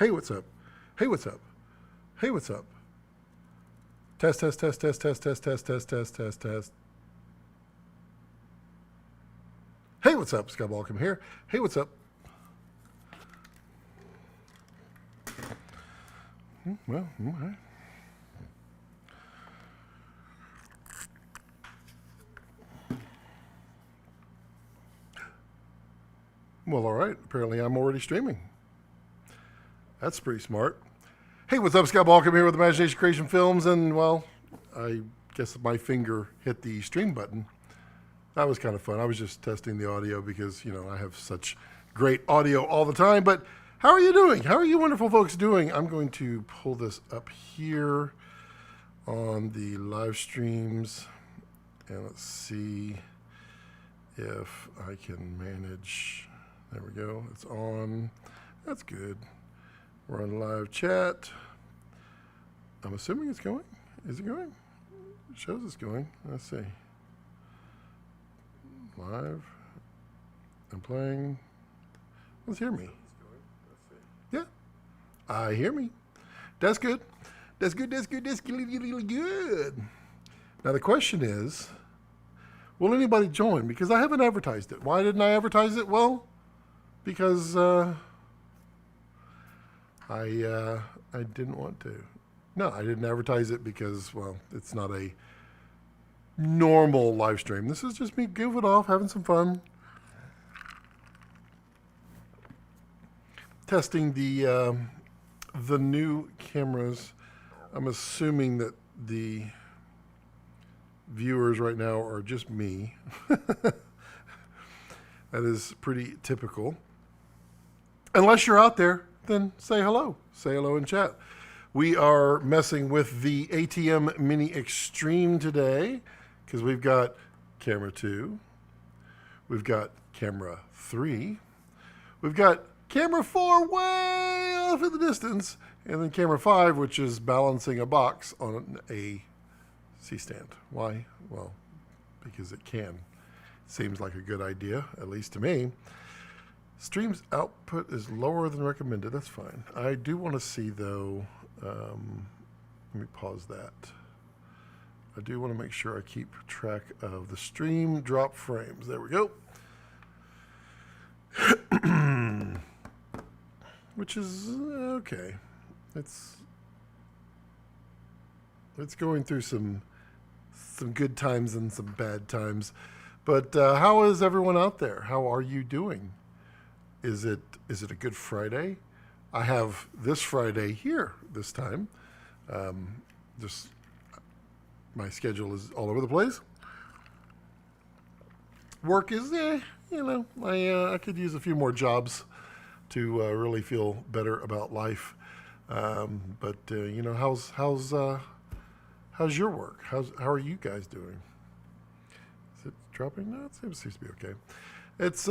Hey, what's up? Hey, what's up? Hey, what's up? Test, test, test, test, test, test, test, test, test, test, test. Hey, what's up? Scott Balkum here. Hey, what's up? Well, all right. Well, all right. Apparently, I'm already streaming. That's pretty smart. Hey, what's up? Scott Balkum here with Imagination Creation Films, and well, I guess my finger hit the stream button. That was kind of fun. I was just testing the audio because, you know, I have such great audio all the time. But how are you doing? How are you wonderful folks doing? I'm going to pull this up here on the live streams, and let's see if I can manage. There we go. It's on. That's good. We're on live chat. I'm assuming it's going. Is it going? It shows it's going. Let's see. Live. I'm playing. Let's hear me. Yeah. I hear me. That's good. That's good. That's good. That's really good. Now the question is, will anybody join? Because I haven't advertised it. Why didn't I advertise it? Well, because I didn't want to. No, I didn't advertise it because, well, it's not a normal live stream. This is just me goofing off, having some fun. Testing the new cameras. I'm assuming that the viewers right now are just me. That is pretty typical. Unless you're out there, then say hello. Say hello in chat. We are messing with the ATM Mini Extreme today because we've got camera 2, we've got camera 3, we've got camera 4 way off in the distance, and then camera 5, which is balancing a box on a C-stand. Why? Well, because it can. Seems like a good idea, at least to me. Stream's output is lower than recommended. That's fine. I do want to see, though, let me pause that. I do want to make sure I keep track of the stream drop frames. There we go. Which is okay. It's going through some good times and some bad times. But how is everyone out there? How are you doing? Is it a good Friday? I have this Friday here this time. Just my schedule is all over the place. Work is, you know, I could use a few more jobs to really feel better about life. But you know, how's your work? How are you guys doing? Is it dropping? No, it seems to be okay. It's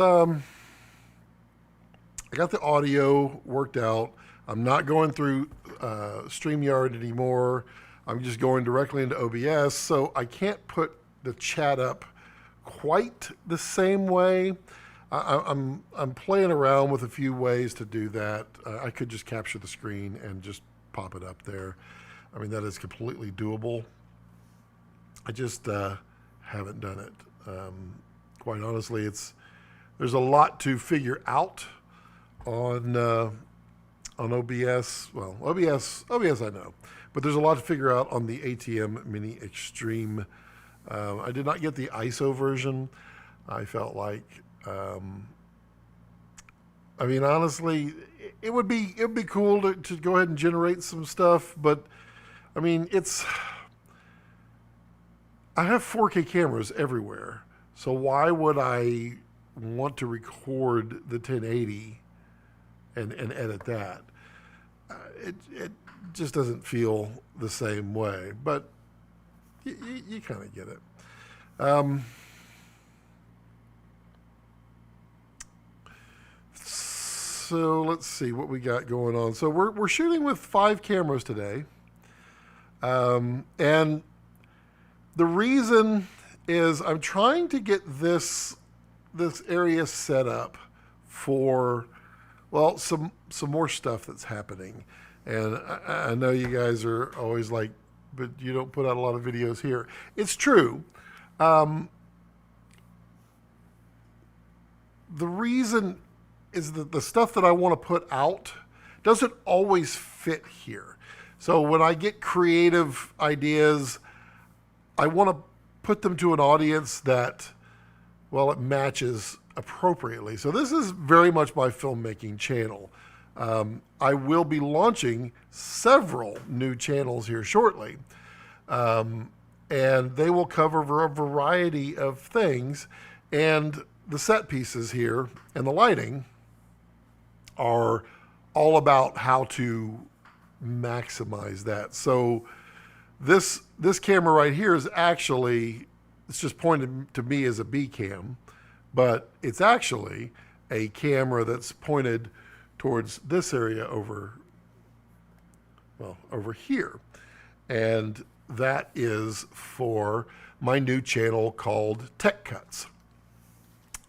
I got the audio worked out. I'm not going through StreamYard anymore. I'm just going directly into OBS, so I can't put the chat up quite the same way. I'm playing around with a few ways to do that. I could just capture the screen and just pop it up there. I mean, that is completely doable. I just haven't done it. Quite honestly, there's a lot to figure out on OBS. Well, OBS I know, but there's a lot to figure out on the ATM Mini Extreme. I did not get the ISO version. I felt like, I mean, honestly, it would be cool to go ahead and generate some stuff, but I mean, I have 4K cameras everywhere, so why would I want to record the 1080 and edit that? It just doesn't feel the same way, but you kind of get it. So let's see what we got going on. So we're shooting with 5 cameras today, and the reason is I'm trying to get this area set up for Well, some more stuff that's happening, and I know you guys are always like, but you don't put out a lot of videos here. It's true. The reason is that the stuff that I want to put out doesn't always fit here. So when I get creative ideas, I want to put them to an audience that, well, it matches appropriately. So this is very much my filmmaking channel. I will be launching several new channels here shortly, and they will cover a variety of things. And the set pieces here and the lighting are all about how to maximize that. So this camera right here is actually, it's just pointed to me as a B cam, but it's actually a camera that's pointed towards this area over here. And that is for my new channel called Tech Cuts.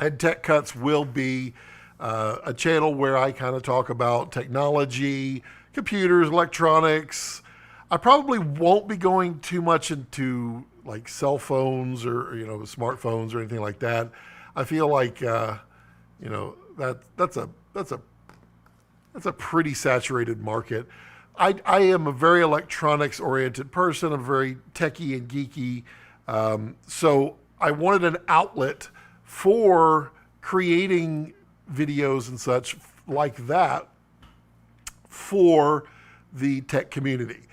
And Tech Cuts will be a channel where I kind of talk about technology, computers, electronics. I probably won't be going too much into like cell phones or, smartphones or anything like that. I feel like, that's a pretty saturated market. I am a very electronics oriented person. I'm very techie and geeky. So I wanted an outlet for creating videos and such like that for the tech community.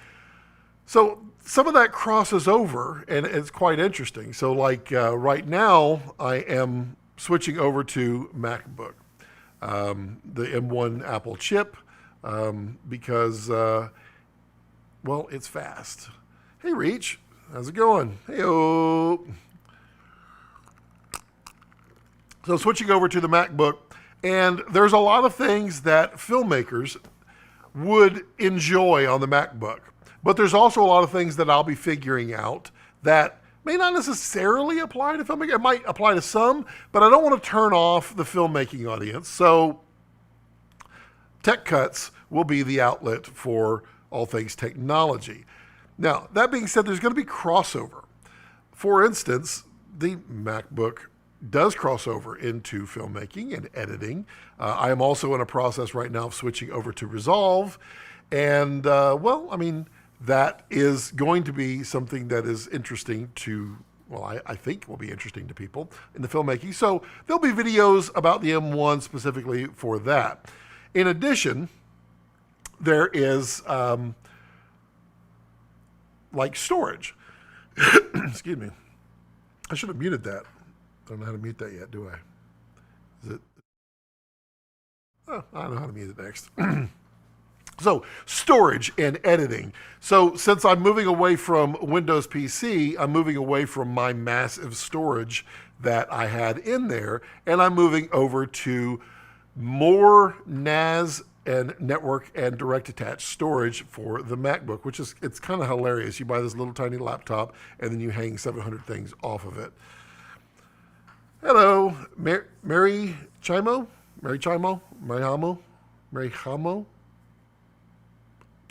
So some of that crosses over, and it's quite interesting. So like right now, I am switching over to MacBook, the M1 Apple chip, because, well, it's fast. Hey, Reach, how's it going? Hey-o. So switching over to the MacBook, and there's a lot of things that filmmakers would enjoy on the MacBook. But there's also a lot of things that I'll be figuring out that may not necessarily apply to filmmaking. It might apply to some, but I don't want to turn off the filmmaking audience. So Tech Cuts will be the outlet for all things technology. Now, that being said, there's going to be crossover. For instance, the MacBook does cross over into filmmaking and editing. I am also in a process right now of switching over to Resolve. And, that is going to be something that is interesting to, I think will be interesting to people in the filmmaking. So there'll be videos about the M1 specifically for that. In addition, there is like storage. Excuse me. I should have muted that. I don't know how to mute that yet, do I? Is it? Oh, I don't know how to mute it next. So storage and editing. So since I'm moving away from Windows PC, I'm moving away from my massive storage that I had in there, and I'm moving over to more NAS and network and direct attached storage for the MacBook, which is, it's kind of hilarious. You buy this little tiny laptop and then you hang 700 things off of it. Hello, Mary Chimo?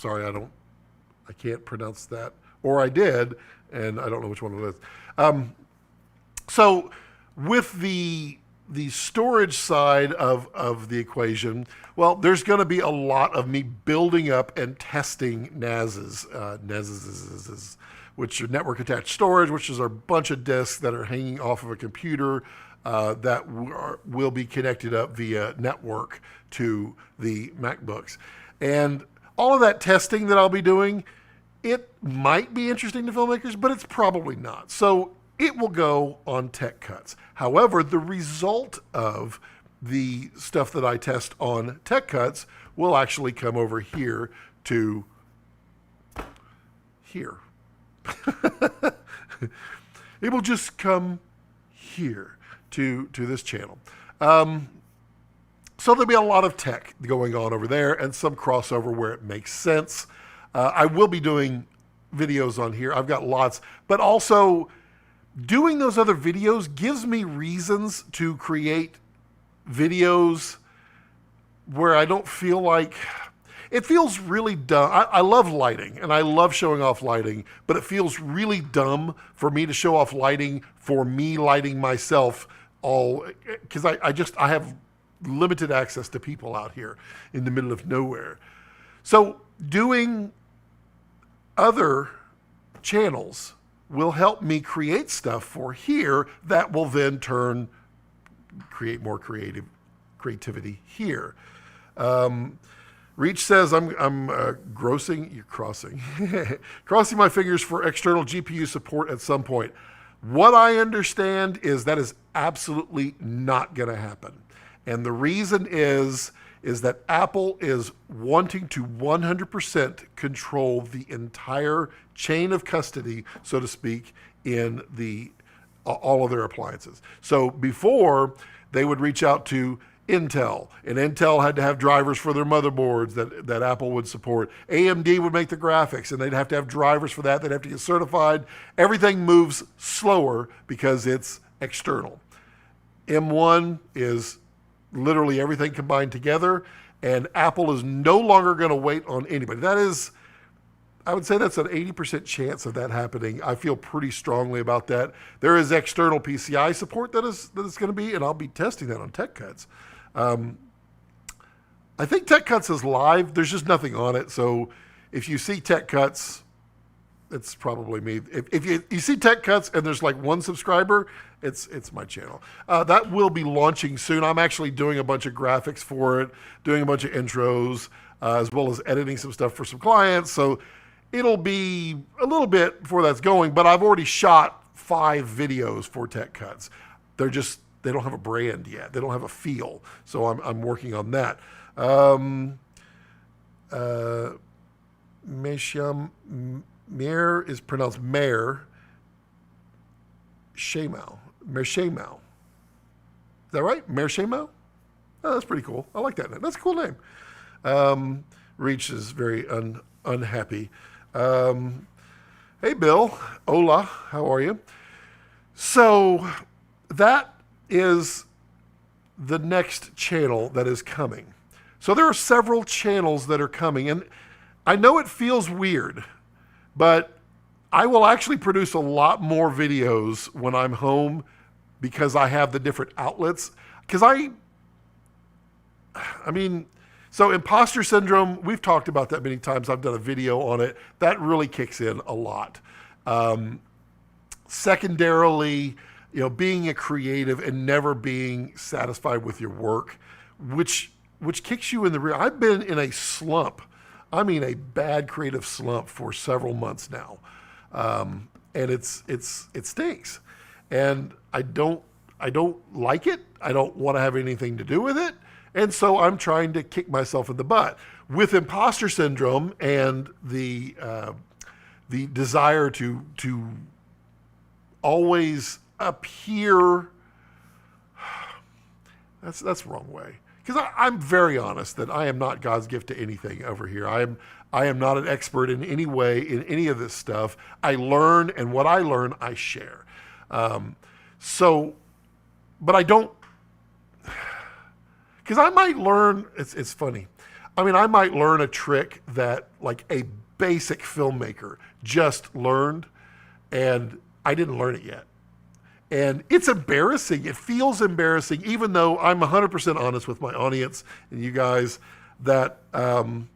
Sorry, I can't pronounce that. Or I did, and I don't know which one it is. So with the storage side of the equation, well, there's going to be a lot of me building up and testing NASs, which are network attached storage, which is a bunch of disks that are hanging off of a computer that will be connected up via network to the MacBooks. And all of that testing that I'll be doing, it might be interesting to filmmakers, but it's probably not. So it will go on Tech Cuts. However, the result of the stuff that I test on Tech Cuts will actually come over here to here. It will just come here to this channel. So there'll be a lot of tech going on over there and some crossover where it makes sense. I will be doing videos on here. I've got lots, but also doing those other videos gives me reasons to create videos where I don't feel like it feels really dumb. I love lighting and I love showing off lighting, but it feels really dumb for me to show off lighting for me lighting myself all because I have limited access to people out here in the middle of nowhere. So doing other channels will help me create stuff for here that will then create more creativity here. Reach says I'm crossing my fingers for external GPU support at some point. What I understand is that is absolutely not going to happen. And the reason is that Apple is wanting to 100% control the entire chain of custody, so to speak, in all of their appliances. So before, they would reach out to Intel, and Intel had to have drivers for their motherboards that Apple would support. AMD would make the graphics, and they'd have to have drivers for that. They'd have to get certified. Everything moves slower because it's external. M1 is literally everything combined together, and Apple is no longer going to wait on anybody. I would say that's an 80% chance of that happening. I feel pretty strongly about that. There is external PCI support that is going to be, and I'll be testing that on Tech Cuts. I think Tech Cuts is live. There's just nothing on it. So if you see Tech Cuts, it's probably me. If you see Tech Cuts and there's like one subscriber, it's my channel. That will be launching soon. I'm actually doing a bunch of graphics for it, doing a bunch of intros, as well as editing some stuff for some clients. So it'll be a little bit before that's going, but I've already shot 5 videos for Tech Cuts. They don't have a brand yet. They don't have a feel. So I'm working on that. Mir is pronounced Mer Shemau. Mer Shemau. Is that right? Mer Shemau? Oh, that's pretty cool. I like that name. That's a cool name. Reach is very unhappy. Hey, Bill. Hola. How are you? So that is the next channel that is coming. So there are several channels that are coming, and I know it feels weird, but I will actually produce a lot more videos when I'm home because I have the different outlets. Because so imposter syndrome, we've talked about that many times. I've done a video on it. That really kicks in a lot. Secondarily, being a creative and never being satisfied with your work, which kicks you in the rear. I've been in a slump. I mean, a bad creative slump for several months now. And it stinks. And I don't like it. I don't want to have anything to do with it. And so I'm trying to kick myself in the butt. With imposter syndrome and the desire to always appear, that's the wrong way. Because I'm very honest that I am not God's gift to anything over here. I am not an expert in any way in any of this stuff. I learn, and what I learn, I share. But I don't, because I might learn, it's funny. I might learn a trick that like a basic filmmaker just learned, and I didn't learn it yet. And it's embarrassing. It feels embarrassing, even though I'm 100% honest with my audience and you guys that I'm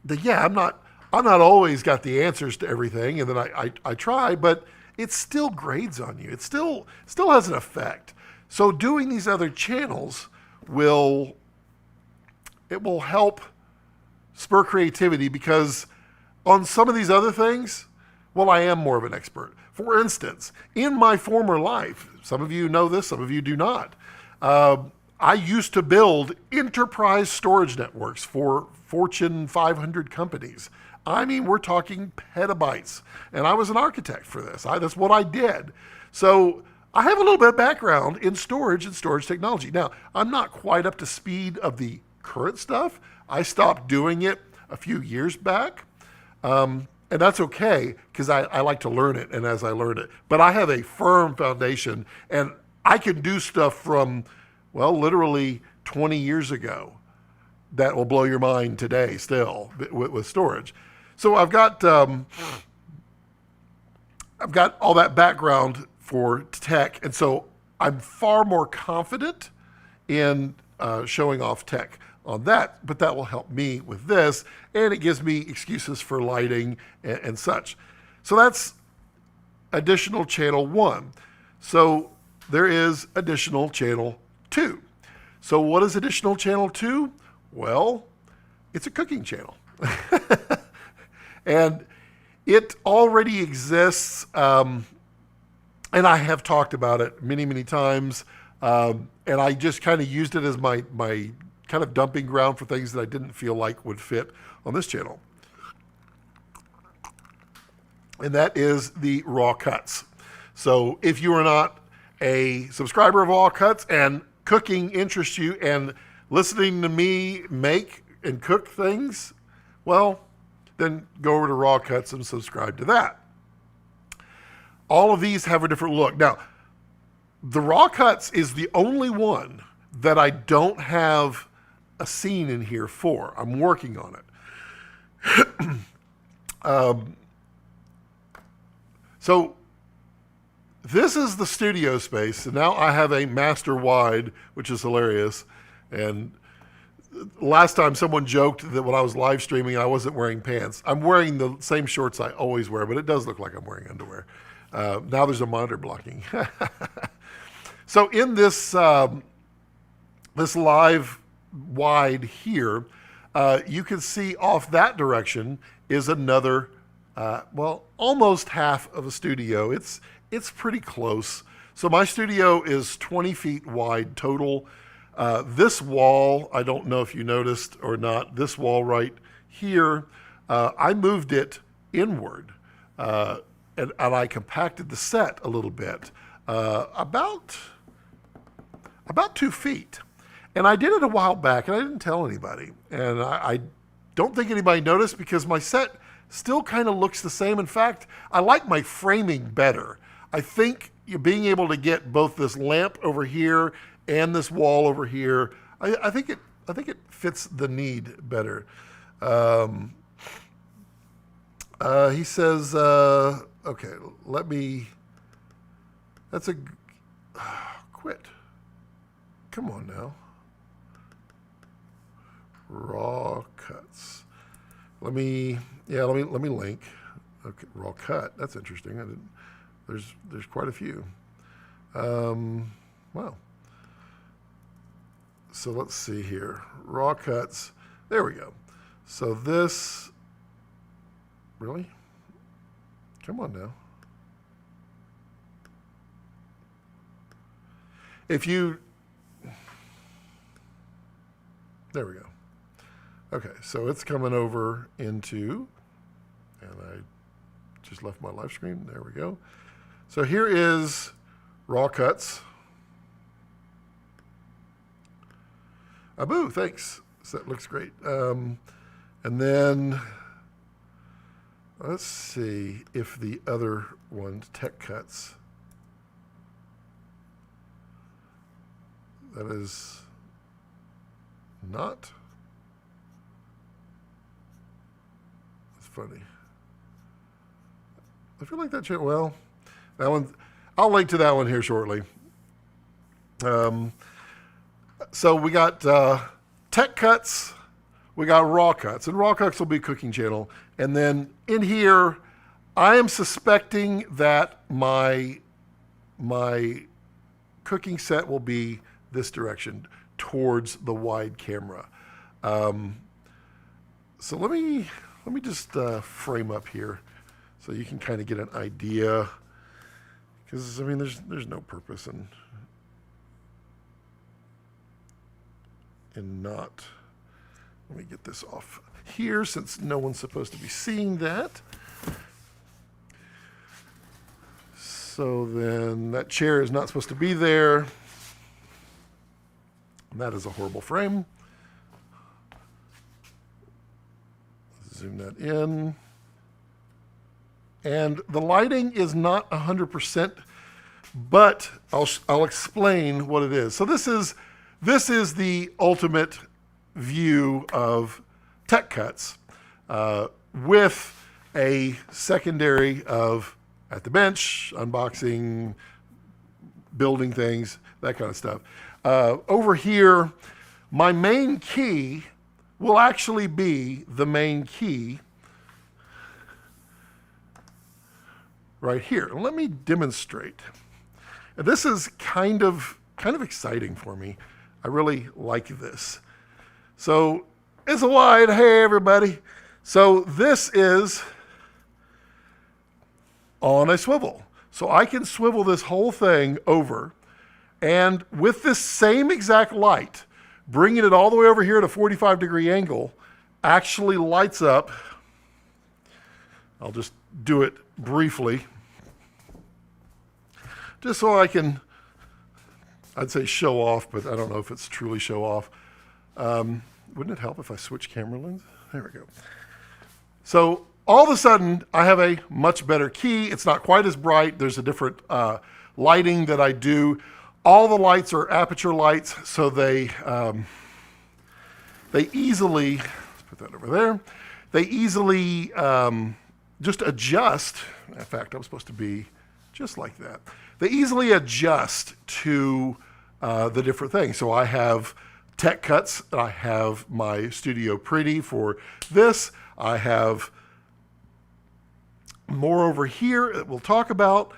not always got the answers to everything, and then I try, but it still grades on you. It still has an effect. So doing these other channels will help spur creativity, because on some of these other things, well, I am more of an expert. For instance, in my former life, some of you know this, some of you do not, I used to build enterprise storage networks for Fortune 500 companies. We're talking petabytes. And I was an architect for this. That's what I did. So I have a little bit of background in storage and storage technology. Now, I'm not quite up to speed of the current stuff. I stopped doing it a few years back. And that's okay, because I like to learn it, and as I learn it. But I have a firm foundation, and I can do stuff from, well, literally 20 years ago that will blow your mind today still with storage. So I've got all that background for tech, and so I'm far more confident in showing off tech on that, but that will help me with this, and it gives me excuses for lighting and such. So that's additional channel 1. So there is additional channel 2. So what is additional channel 2? Well, it's a cooking channel. And it already exists, and I have talked about it many, many times, and I just kind of used it as my kind of dumping ground for things that I didn't feel like would fit on this channel. And that is the raw cuts. So if you are not a subscriber of Raw Cuts and cooking interests you and listening to me make and cook things, well, then go over to Raw Cuts and subscribe to that. All of these have a different look. Now, the Raw Cuts is the only one that I don't have a scene in here for. I'm working on it. So this is the studio space. And now I have a master wide, which is hilarious. And last time someone joked that when I was live streaming, I wasn't wearing pants. I'm wearing the same shorts I always wear, but it does look like I'm wearing underwear. Now there's a monitor blocking. So in this, this live wide here, you can see off that direction is another, well, almost half of a studio. It's pretty close. So my studio is 20 feet wide total. This wall, I don't know if you noticed or not, this wall right here, I moved it inward, and I compacted the set a little bit, about 2 feet. And I did it a while back, and I didn't tell anybody. And I don't think anybody noticed because my set still kind of looks the same. In fact, I like my framing better. I think being able to get both this lamp over here and this wall over here, I think it fits the need better. He says, okay, let me. That's a quit. Come on now. Raw Cuts. Let me link. Okay, Raw Cut. That's interesting. I didn't. There's quite a few. Wow. So let's see here. Raw Cuts. There we go. So this. Really? Come on now. If you. There we go. Okay, so it's coming over into, and I just left my live screen. There we go. So here is Raw Cuts. Abu, thanks. So that looks great. And then let's see if the other one, Tech Cuts, that is not. That's funny. I feel like that channel, well, that one, I'll link to that one here shortly. So we got Tech Cuts, we got Raw Cuts, and Raw Cuts will be cooking channel. And then in here, I am suspecting that my cooking set will be this direction towards the wide camera. So let me just frame up here so you can kind of get an idea. Because I mean, there's no purpose in not. Let me get this off here since no one's supposed to be seeing that. So then that chair is not supposed to be there. That is a horrible frame. Zoom that in. And the lighting is not 100%, but I'll explain what it is. So this is this is the ultimate view of tech cuts with a secondary of at the bench, unboxing, building things, that kind of stuff. Over here, my main key will actually be the main key right here. Let me demonstrate. This is kind of exciting for me. I really like this. So it's a wide, hey everybody. So this is on a swivel. So I can swivel this whole thing over, and with this same exact light, bringing it all the way over here at a 45-degree angle, actually lights up. I'll just do it briefly, just so I can, I'd say show off, but I don't know if it's truly show off. Wouldn't it help if I switch camera lens? There we go. So all of a sudden, I have a much better key. It's not quite as bright. There's a different lighting that I do. All the lights are aperture lights, so they easily, let's put that over there, they easily just adjust. In fact, I'm supposed to be just like that. They easily adjust to the different things. So I have tech cuts. I have my Studio Pretty for this. I have more over here that we'll talk about.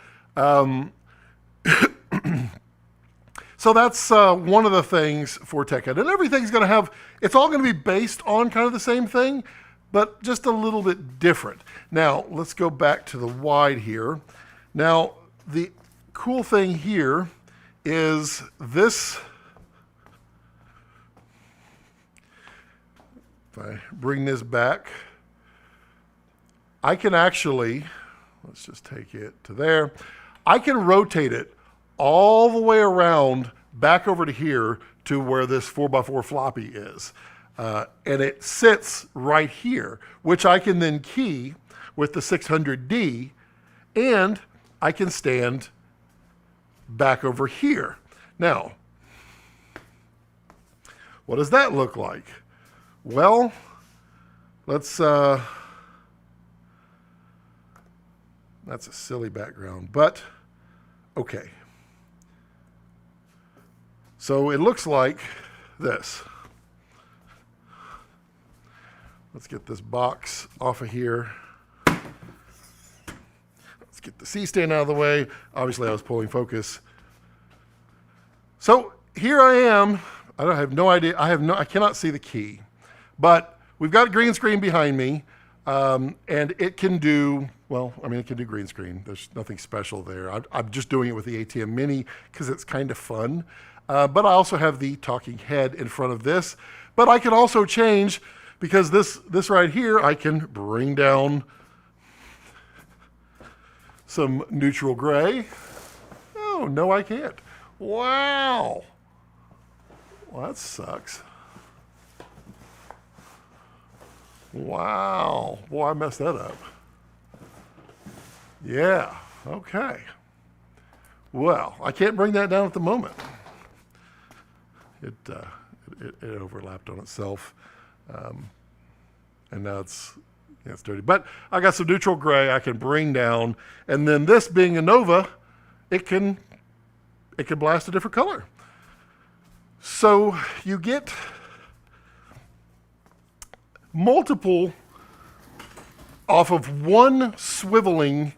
So that's one of the things for tech cut. And everything's going to have, it's all going to be based on kind of the same thing, but just a little bit different. Now, let's go back to the wide here. Now, the cool thing here is this. If I bring this back, I can actually, let's just take it to there. I can rotate it all the way around back over to here to where this 4x4 floppy is. And it sits right here, which I can then key with the 600D, and I can stand back over here. Now, what does that look like? Well, let's, that's a silly background, but okay. So it looks like this. Let's get this box off of here. Let's get the C-stand out of the way. Obviously I was pulling focus. So here I am. I have no idea. I cannot see the key, but we've got a green screen behind me. And it can do, well, I mean, it can do green screen. There's nothing special there. I'm just doing it with the ATM Mini because it's kind of fun. But I also have the talking head in front of this. But I can also change, because this right here, I can bring down some neutral gray. Oh, no, I can't. Wow. Well, that sucks. Wow. Boy, I messed that up. Yeah, okay. Well, I can't bring that down at the moment. It overlapped on itself. And now it's dirty. But I got some neutral gray I can bring down. And then this being a Nova, it can blast a different color. So you get multiple off of one swiveling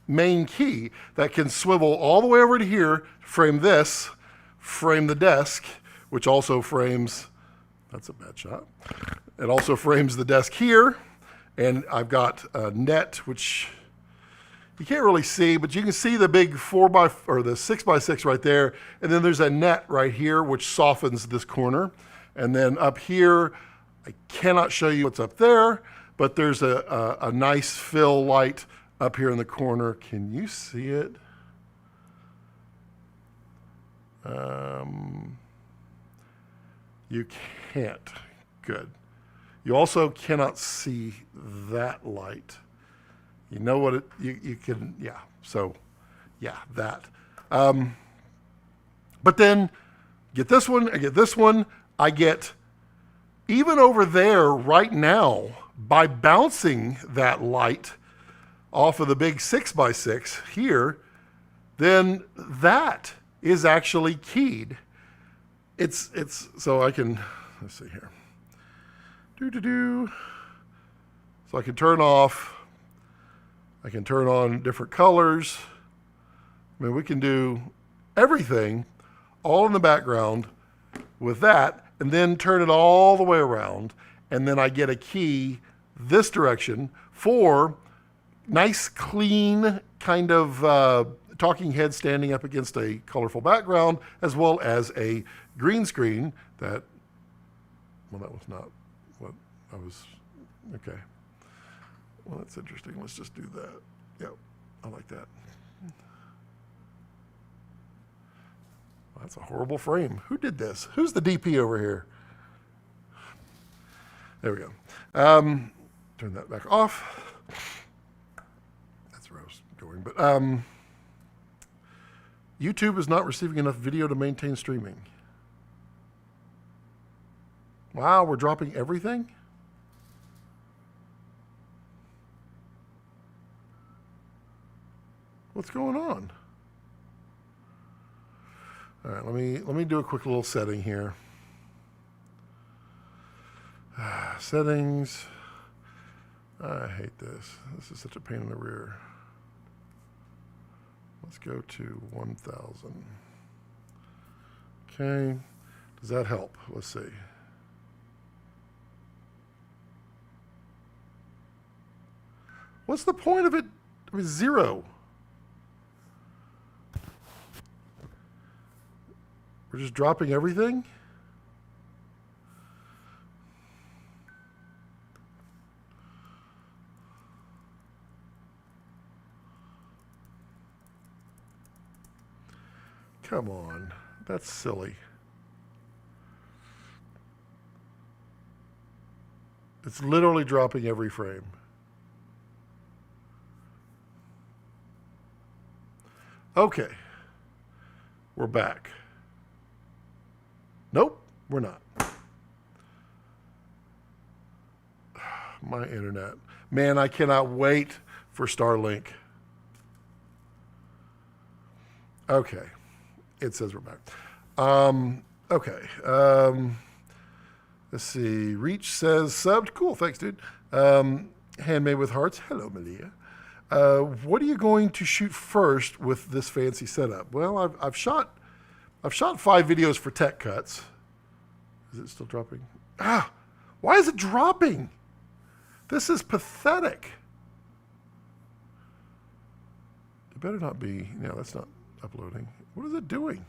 main key that can swivel all the way over to here, frame this, frame the desk, which also frames, that's a bad shot. It also frames the desk here, and I've got a net, which you can't really see, but you can see the big the 6x6 right there, and then there's a net right here, which softens this corner. And then up here, I cannot show you what's up there, but there's a nice fill light up here in the corner. Can you see it? You can't. Good. You also cannot see that light. You know what you can, yeah. So Yeah, that. But then get this one, I get this one, I get even over there right now by bouncing that light off of the big 6x6 here, then that is actually keyed. It's so I can, let's see here. So I can turn off, I can turn on different colors. I mean, we can do everything all in the background with that, and then turn it all the way around, and then I get a key this direction for nice, clean kind of talking head standing up against a colorful background, as well as a green screen that, well, that was not what I was, okay. Well, that's interesting. Let's just do that. Yep, I like that. That's a horrible frame. Who did this? Who's the DP over here? There we go. Turn that back off. That's where I was going. But YouTube is not receiving enough video to maintain streaming. Wow, we're dropping everything? What's going on? All right, let me do a quick little setting here. Settings. I hate this. This is such a pain in the rear. Let's go to 1000. Okay. Does that help? Let's see. What's the point of it? I mean, 0. We're just dropping everything? Come on. That's silly. It's literally dropping every frame. Okay. We're back. Nope, we're not. My internet. Man, I cannot wait for Starlink. Okay. It says we're back. Okay. Let's see. Reach says subbed. Cool. Thanks, dude. Handmade with hearts. Hello, Malia. What are you going to shoot first with this fancy setup? Well, I've shot 5 videos for tech cuts. Is it still dropping? Why is it dropping? This is pathetic. It better not be. No, that's not uploading. What is it doing?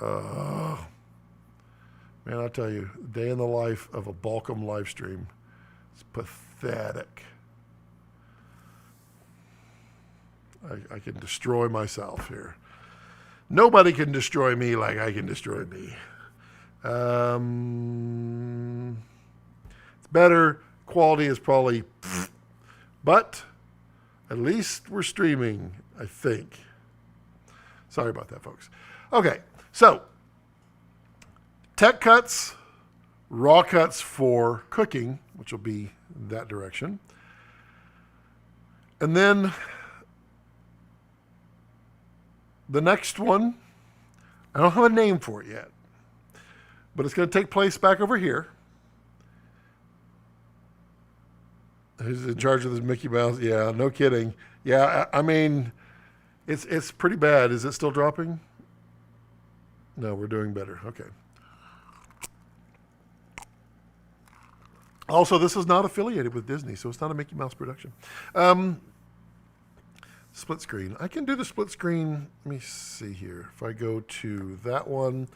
Man, I'll tell you, day in the life of a Balkum live stream. It's pathetic. I can destroy myself here. Nobody can destroy me like I can destroy me. It's better. Quality is probably, but at least we're streaming, I think. Sorry about that, folks. Okay, so tech cuts, raw cuts for cooking, which will be that direction. And then the next one, I don't have a name for it yet, but it's going to take place back over here. Who's in charge of this Mickey Mouse? Yeah, no kidding. Yeah, I mean, it's pretty bad. Is it still dropping? No, we're doing better. Okay. Also, this is not affiliated with Disney, so it's not a Mickey Mouse production. Split screen. I can do the split screen. Let me see here. If I go to that one,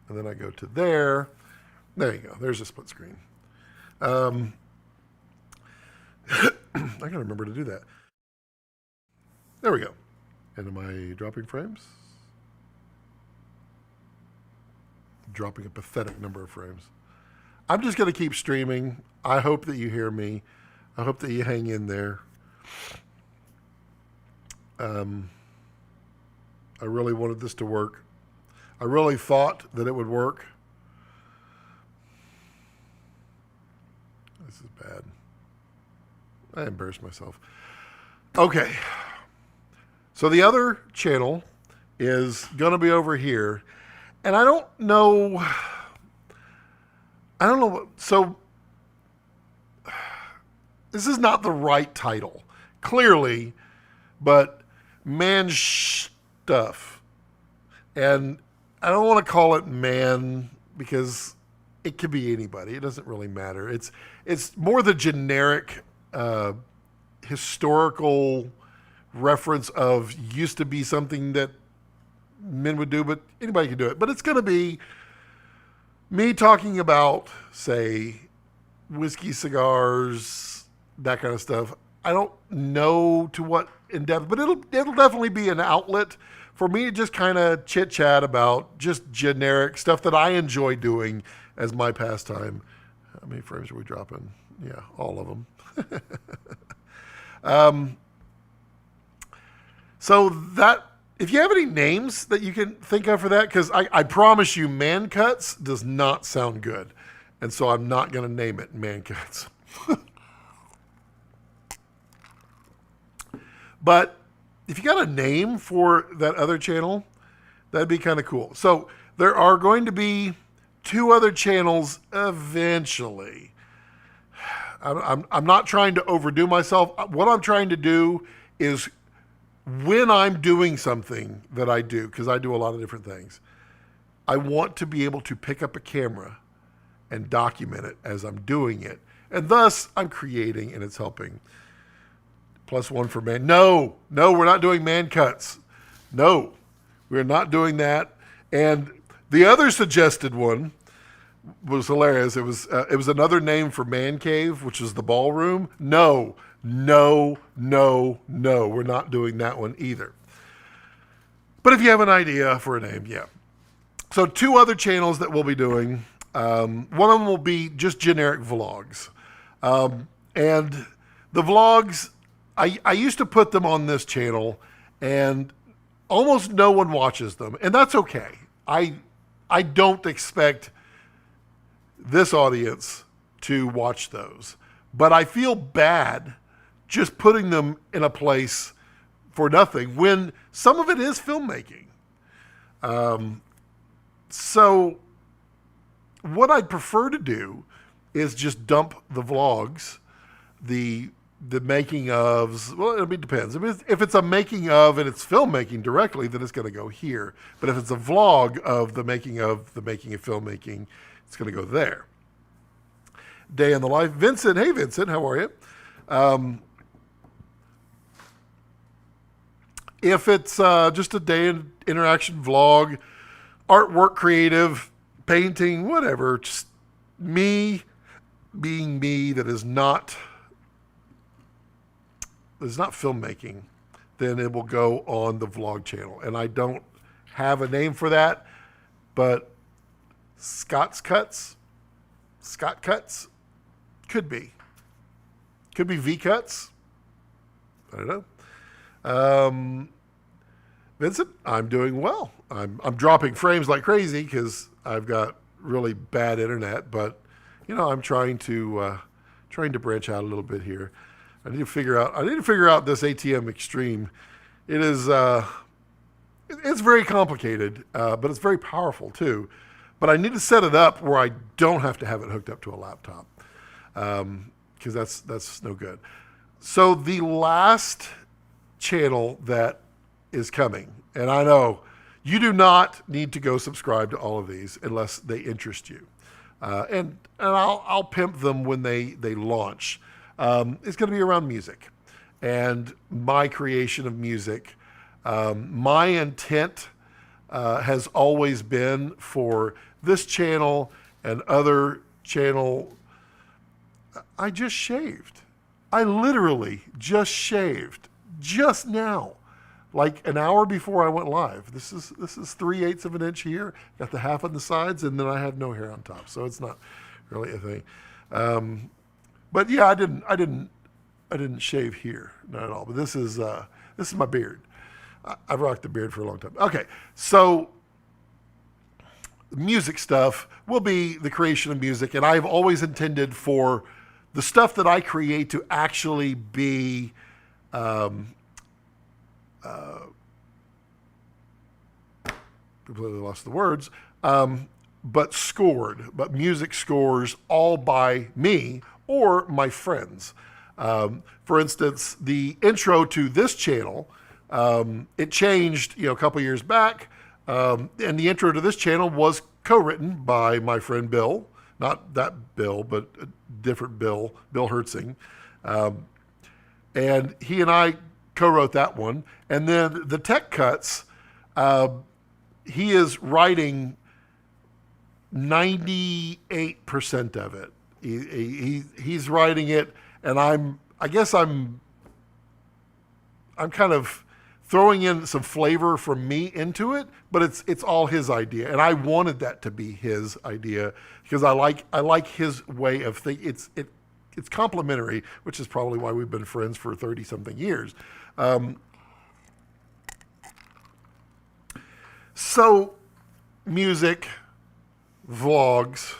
and then I go to there. There you go. There's a split screen. I got to remember to do that. There we go. And am I dropping frames? Dropping a pathetic number of frames. I'm just going to keep streaming. I hope that you hear me. I hope that you hang in there. I really wanted this to work. I really thought that it would work. This is bad. I embarrassed myself. Okay. So the other channel is going to be over here. And I don't know. So this is not the right title, clearly, but man stuff. And I don't want to call it man because it could be anybody. It doesn't really matter. It's more the generic historical reference of used to be something that men would do, but anybody can do it. But it's going to be me talking about, say, whiskey, cigars, that kind of stuff. I don't know to what in depth, but it'll definitely be an outlet for me to just kind of chit chat about just generic stuff that I enjoy doing as my pastime. How many frames are we dropping? Yeah, all of them. So that, if you have any names that you can think of for that, because I promise you, Man Cuts does not sound good. And so I'm not going to name it Man Cuts. But if you got a name for that other channel, that'd be kind of cool. So there are going to be 2 other channels eventually. I'm not trying to overdo myself. What I'm trying to do is, when I'm doing something that I do, because I do a lot of different things, I want to be able to pick up a camera and document it as I'm doing it. And thus, I'm creating and it's helping. +1 for man. No, we're not doing Man Cuts. No, we're not doing that. And the other suggested one was hilarious. It was another name for Man Cave, which is the ballroom. No, we're not doing that one either. But if you have an idea for a name, yeah. So 2 other channels that we'll be doing. One of them will be just generic vlogs. And the vlogs, I used to put them on this channel, and almost no one watches them. And that's okay. I don't expect this audience to watch those. But I feel bad just putting them in a place for nothing when some of it is filmmaking. So what I'd prefer to do is just dump the vlogs, the making ofs. Well, it depends. If it's a making of and it's filmmaking directly, then it's going to go here. But if it's a vlog of the making of filmmaking, it's going to go there. Day in the life. Vincent. Hey, Vincent. How are you? If it's just a day in interaction vlog, artwork, creative, painting, whatever, just me being me that is not filmmaking, then it will go on the vlog channel. And I don't have a name for that, but Scott Cuts could be V Cuts. I don't know. Vincent, I'm doing well. I'm dropping frames like crazy because I've got really bad internet, but I'm trying to branch out a little bit here. I need to figure out this ATM Extreme. It is it's very complicated, but it's very powerful too. But I need to set it up where I don't have to have it hooked up to a laptop, because that's no good. So the last channel that is coming, and I know you do not need to go subscribe to all of these unless they interest you, and I'll pimp them when they launch. It's going to be around music and my creation of music. My intent has always been for this channel and other channel. I just shaved. I literally just shaved just now, like an hour before I went live. This is 3/8 of an inch here. Got the half on the sides, and then I have no hair on top, so it's not really a thing. But yeah, I didn't shave here, not at all. But this is my beard. I've rocked the beard for a long time. Okay, so music stuff will be the creation of music, and I've always intended for the stuff that I create to actually be completely lost the words, but scored, but music scores all by me or my friends. For instance, the intro to this channel, it changed, a couple years back, and the intro to this channel was co-written by my friend Bill, not that Bill, but a different Bill Hertzing, and he and I co-wrote that one. And then the tech cuts, he is writing 98% of it. He's writing it, and I guess I'm kind of throwing in some flavor from me into it, but it's all his idea, and I wanted that to be his idea because I like his way of thinking. It's complimentary, which is probably why we've been friends for 30 something years. So, music, vlogs,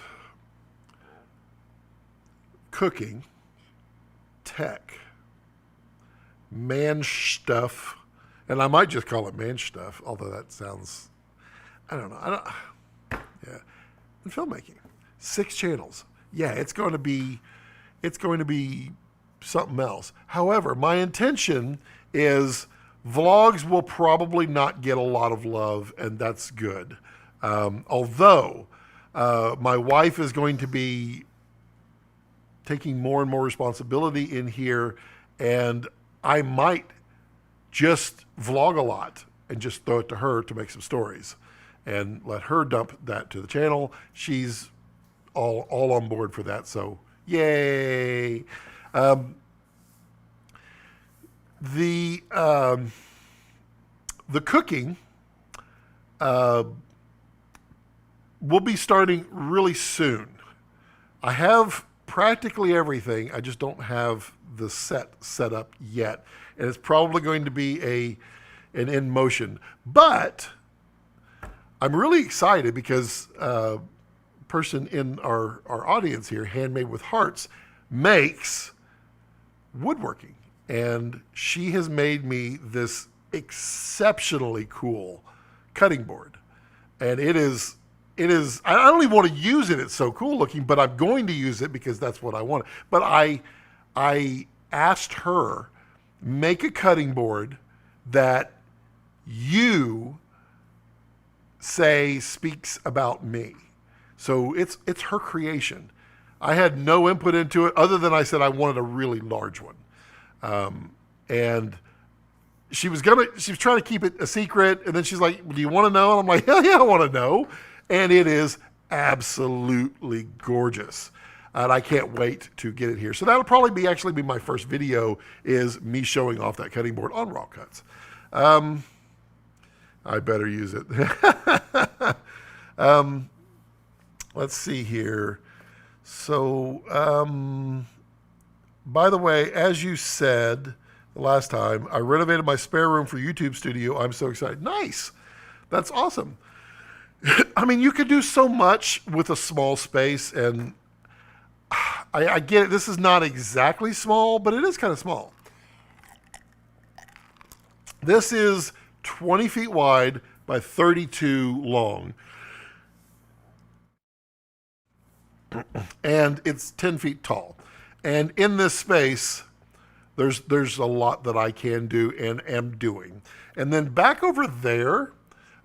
cooking, tech, man stuff, and I might just call it man stuff, although that sounds, I don't know. Yeah, and filmmaking, 6 channels. Yeah, it's going to be something else. However, my intention is vlogs will probably not get a lot of love, and that's good. Although my wife is going to be taking more and more responsibility in here, and I might just vlog a lot and just throw it to her to make some stories and let her dump that to the channel. She's all on board for that, so yay. The cooking will be starting really soon. I have practically everything. I just don't have the set up yet, and it's probably going to be an in motion. But I'm really excited because person in our audience here, Handmade with Hearts, makes woodworking, and she has made me this exceptionally cool cutting board, and it is I don't even want to use it, it's so cool looking, but I'm going to use it because that's what I want. But I asked her, make a cutting board that you say speaks about me. So it's her creation. I had no input into it other than I said I wanted a really large one. And she was trying to keep it a secret, and then she's like, do you want to know? And I'm like, hell yeah, I want to know. And it is absolutely gorgeous. And I can't wait to get it here. So that'll probably actually be my first video, is me showing off that cutting board on raw cuts. I better use it. Let's see here. So, by the way, as you said the last time, I renovated my spare room for YouTube studio. I'm so excited. Nice. That's awesome. I mean, you could do so much with a small space, and I get it. This is not exactly small, but it is kind of small. This is 20 feet wide by 32 long. And it's 10 feet tall. And in this space, there's a lot that I can do and am doing. And then back over there,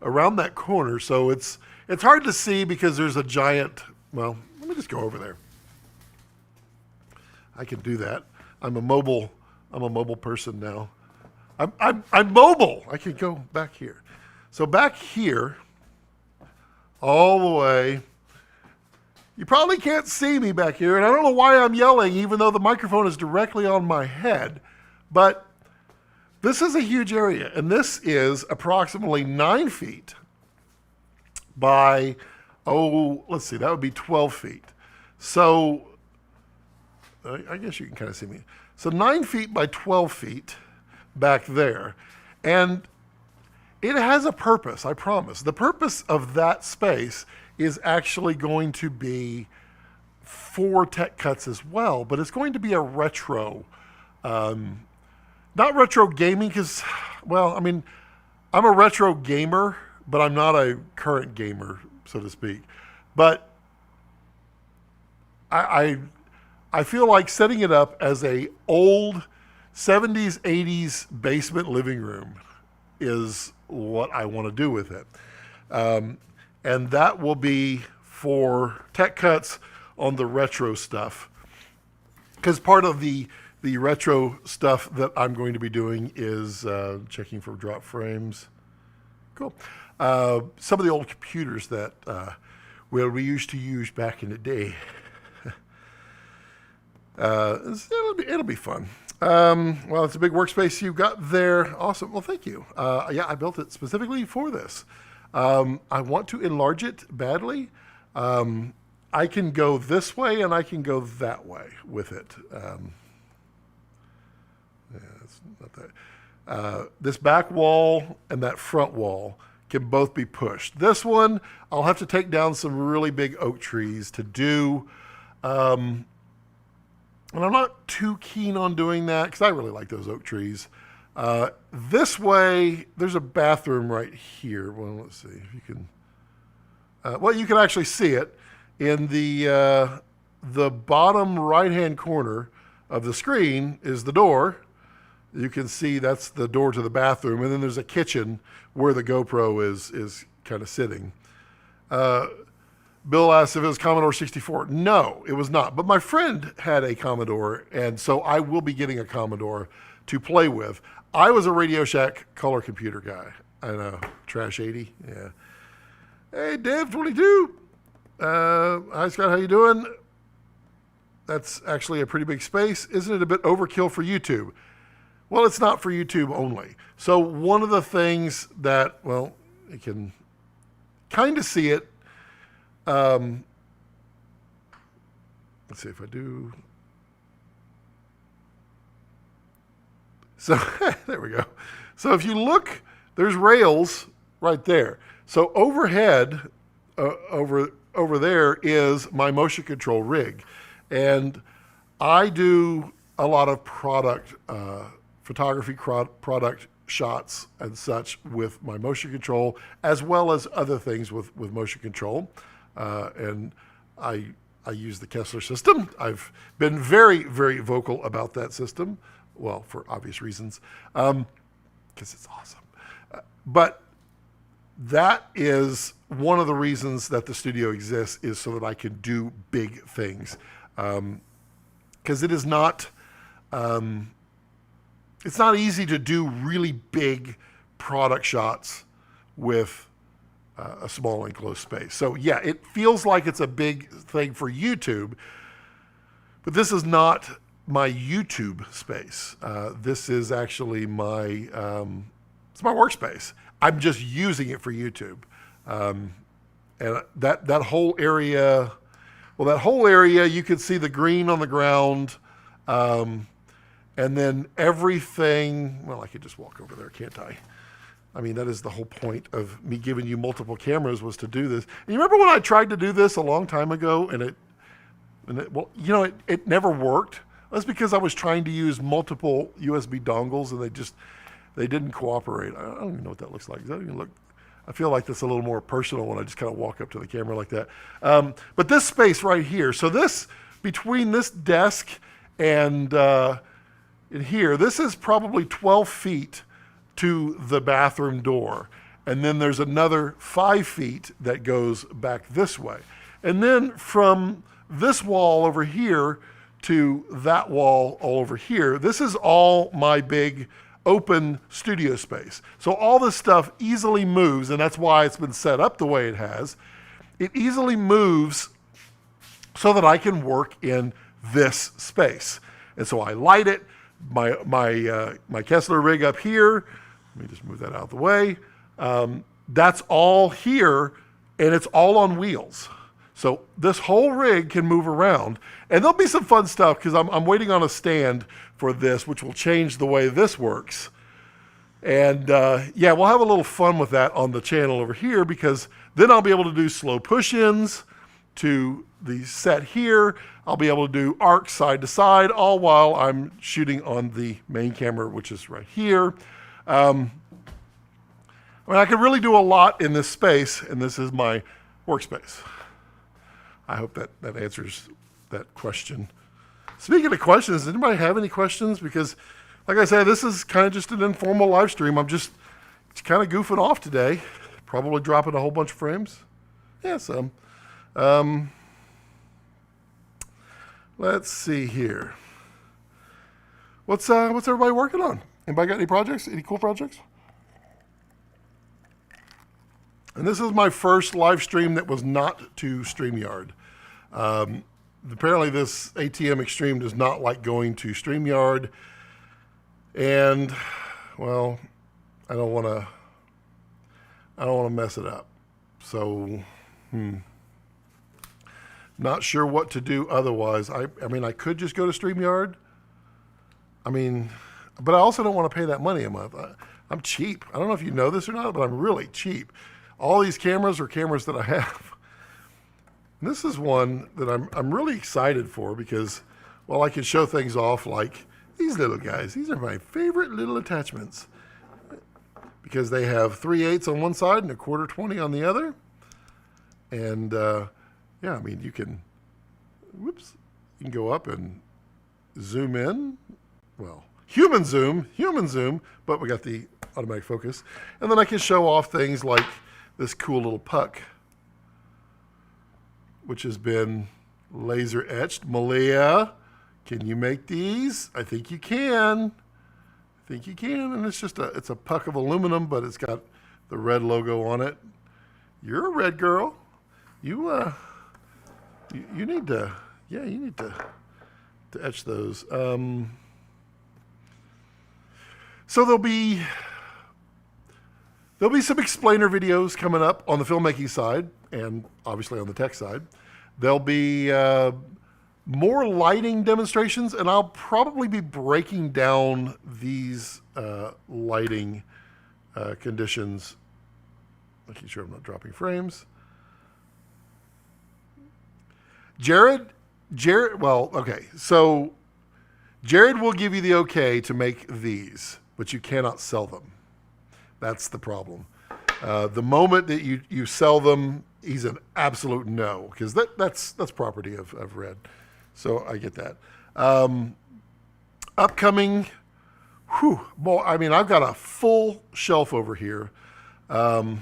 around that corner, so it's hard to see because there's a giant, well, let me just go over there. I can do that. I'm a mobile person now. I'm mobile. I can go back here. So back here, all the way, you probably can't see me back here, and I don't know why I'm yelling even though the microphone is directly on my head, but this is a huge area, and this is approximately 9 feet by, let's see, that would be 12 feet. So I guess you can kind of see me. So 9 feet by 12 feet back there. And It has a purpose, I promise. The purpose of that space is actually going to be for tech cuts as well, but it's going to be a retro, not retro gaming because, well, I mean, I'm a retro gamer, but I'm not a current gamer, so to speak. But I feel like setting it up as a old 70s, 80s basement living room is what I want to do with it. And that will be for tech cuts on the retro stuff. Because part of the retro stuff that I'm going to be doing is checking for drop frames. Cool. Some of the old computers that we used to use back in the day. It'll be fun. Well, it's a big workspace you've got there. Awesome. Well, thank you. Yeah, I built it specifically for this. I want to enlarge it badly. I can go this way and I can go that way with it. Yeah, it's not that. This back wall and that front wall can both be pushed. This one, I'll have to take down some really big oak trees to do. And I'm not too keen on doing that because I really like those oak trees. This way, there's a bathroom right here. Well, let's see if you can. Well, you can actually see it in the bottom right-hand corner of the screen is the door. You can see that's the door to the bathroom, and then there's a kitchen where the GoPro is kind of sitting. Bill asked if it was Commodore 64. No, it was not. But my friend had a Commodore, and so I will be getting a Commodore to play with. I was a Radio Shack color computer guy. I know, Trash 80. Yeah. Hey, Dev22. Hi, Scott. How you doing? That's actually a pretty big space. Isn't it a bit overkill for YouTube? Well, it's not for YouTube only. So one of the things that, well, you can kind of see it. Let's see if I do. So there we go. So if you look, there's rails right there. So overhead, over there is my motion control rig, and I do a lot of product photography, product shots and such with my motion control, as well as other things with motion control. And I use the Kessler system. I've been very, very vocal about that system. Well, for obvious reasons, because it's awesome. But that is one of the reasons that the studio exists, is so that I can do big things. Because it is not, it's not easy to do really big product shots with a small enclosed space. So yeah, it feels like it's a big thing for YouTube, but this is not my YouTube space. This is actually my, it's my workspace. I'm just using it for YouTube. And that whole area, well, that whole area, you can see the green on the ground. And then everything, well, I could just walk over there, can't I? I mean, that is the whole point of me giving you multiple cameras, was to do this. And you remember when I tried to do this a long time ago, and it well, you know, it never worked? That's because I was trying to use multiple USB dongles, and they didn't cooperate. I don't even know what that looks like. Does that even look? I feel like that's a little more personal when I just kind of walk up to the camera like that. But this space right here, so this, between this desk and in here, this is probably 12 feet to the bathroom door. And then there's another 5 feet that goes back this way. And then from this wall over here to that wall all over here, this is all my big open studio space. So all this stuff easily moves, and that's why it's been set up the way it has. It easily moves so that I can work in this space. And so I light it, my Kessler rig up here. Let me just move that out of the way. That's all here, and it's all on wheels. So this whole rig can move around, and there'll be some fun stuff because I'm waiting on a stand for this, which will change the way this works. And yeah, we'll have a little fun with that on the channel over here, because then I'll be able to do slow push-ins to the set here. I'll be able to do arcs side to side, all while I'm shooting on the main camera, which is right here. I mean, I can really do a lot in this space, and this is my workspace. I hope that answers that question. Speaking of questions, does anybody have any questions? Because, like I said, this is kind of just an informal live stream. I'm just kind of goofing off today. Probably dropping a whole bunch of frames. Yeah, some. Let's see here. What's everybody working on? Anybody got any projects? Any cool projects? And this is my first live stream that was not to StreamYard. Apparently this ATM Extreme does not like going to StreamYard. And, well, I don't want to mess it up. So, not sure what to do otherwise. I mean, I could just go to StreamYard. I mean, but I also don't want to pay that money a month. I'm cheap. I don't know if you know this or not, but I'm really cheap. All these cameras are cameras that I have. And this is one that I'm really excited for because, well, I can show things off like these little guys. These are my favorite little attachments because they have 3/8 on one side and a 1/4-20 on the other. And yeah, I mean, you can go up and zoom in. Well, human zoom, but we got the automatic focus. And then I can show off things like this cool little puck, which has been laser etched. Malia, can you make these? I think you can. And it's just it's a puck of aluminum, but it's got the red logo on it. You're a red girl. You need to, yeah, you need to etch those. So there'll be some explainer videos coming up on the filmmaking side and obviously on the tech side. There'll be more lighting demonstrations, and I'll probably be breaking down these lighting conditions. Making sure I'm not dropping frames. Jared, well, okay. So Jared will give you the okay to make these, but you cannot sell them. That's the problem. The moment that you sell them, he's an absolute no, because that's property of Red. So I get that. Upcoming, boy, I mean, I've got a full shelf over here of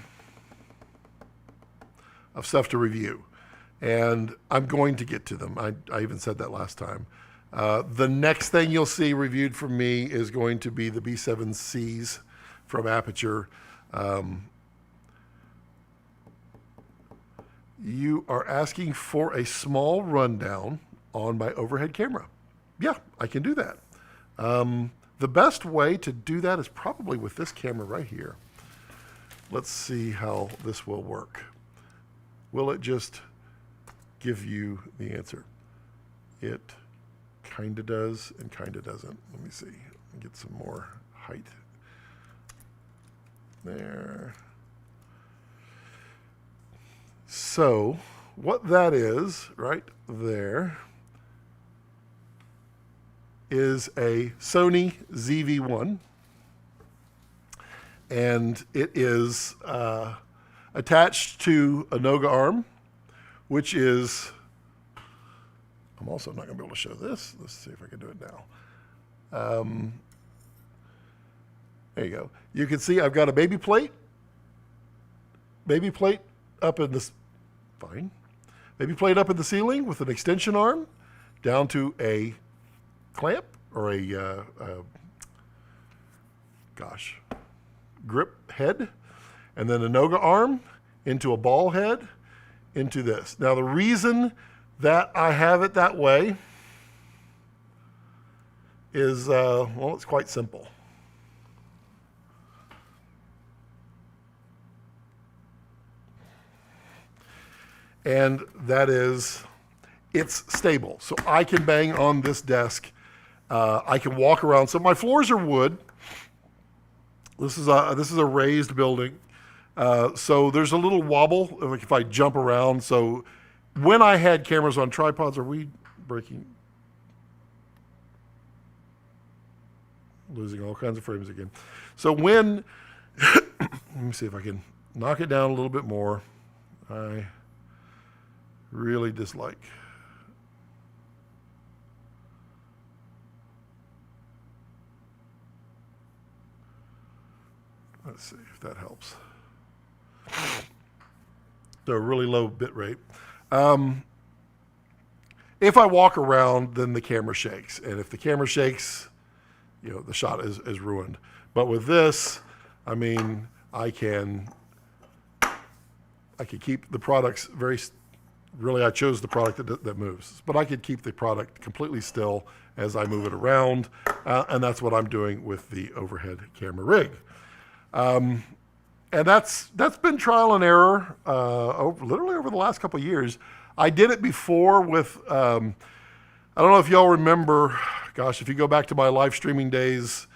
stuff to review, and I'm going to get to them. I even said that last time. The next thing you'll see reviewed from me is going to be the B7Cs from Aperture. You are asking for a small rundown on my overhead camera. Yeah, I can do that. The best way to do that is probably with this camera right here. Let's see how this will work. Will it just give you the answer? It kind of does and kind of doesn't. Let me see. Let me get some more height. There. So what that is right there is a Sony ZV-1, and it is attached to a Noga arm, which is, I'm also not going to be able to show this. Let's see if I can do it now. There you go. You can see I've got a baby plate up in this, fine. Baby plate up in the ceiling with an extension arm down to a clamp or a grip head, and then a Noga arm into a ball head into this. Now the reason that I have it that way is, well, it's quite simple. And that is, it's stable. So I can bang on this desk. I can walk around. So my floors are wood. This is a raised building, so there's a little wobble like if I jump around. So when I had cameras on tripods, are we breaking? Losing all kinds of frames again. So when let me see if I can knock it down a little bit more. I really dislike. Let's see if that helps. So a really low bit rate. If I walk around, then the camera shakes. And if the camera shakes, the shot is ruined. But with this, I mean, I can keep the products really, I chose the product that moves. But I could keep the product completely still as I move it around. And that's what I'm doing with the overhead camera rig. And that's been trial and error literally over the last couple of years. I did it before with, I don't know if y'all remember, gosh, if you go back to my live streaming days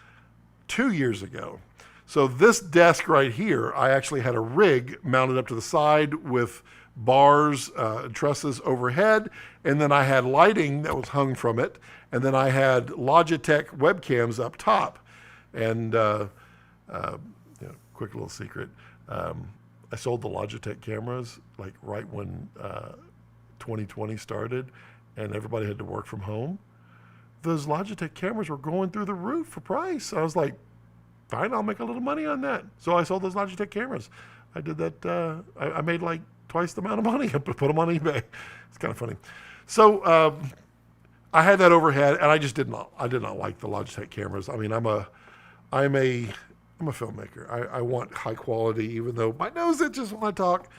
2 years ago. So this desk right here, I actually had a rig mounted up to the side with bars, trusses overhead, and then I had lighting that was hung from it, and then I had Logitech webcams up top. And quick little secret, I sold the Logitech cameras like right when 2020 started, and everybody had to work from home. Those Logitech cameras were going through the roof for price. I was like, fine, I'll make a little money on that. So I sold those Logitech cameras. I did that. I made like twice the amount of money. I put them on eBay. It's kind of funny. So I had that overhead, and I just did not like the Logitech cameras. I mean, I'm a filmmaker. I want high quality, even though my nose itches when I talk.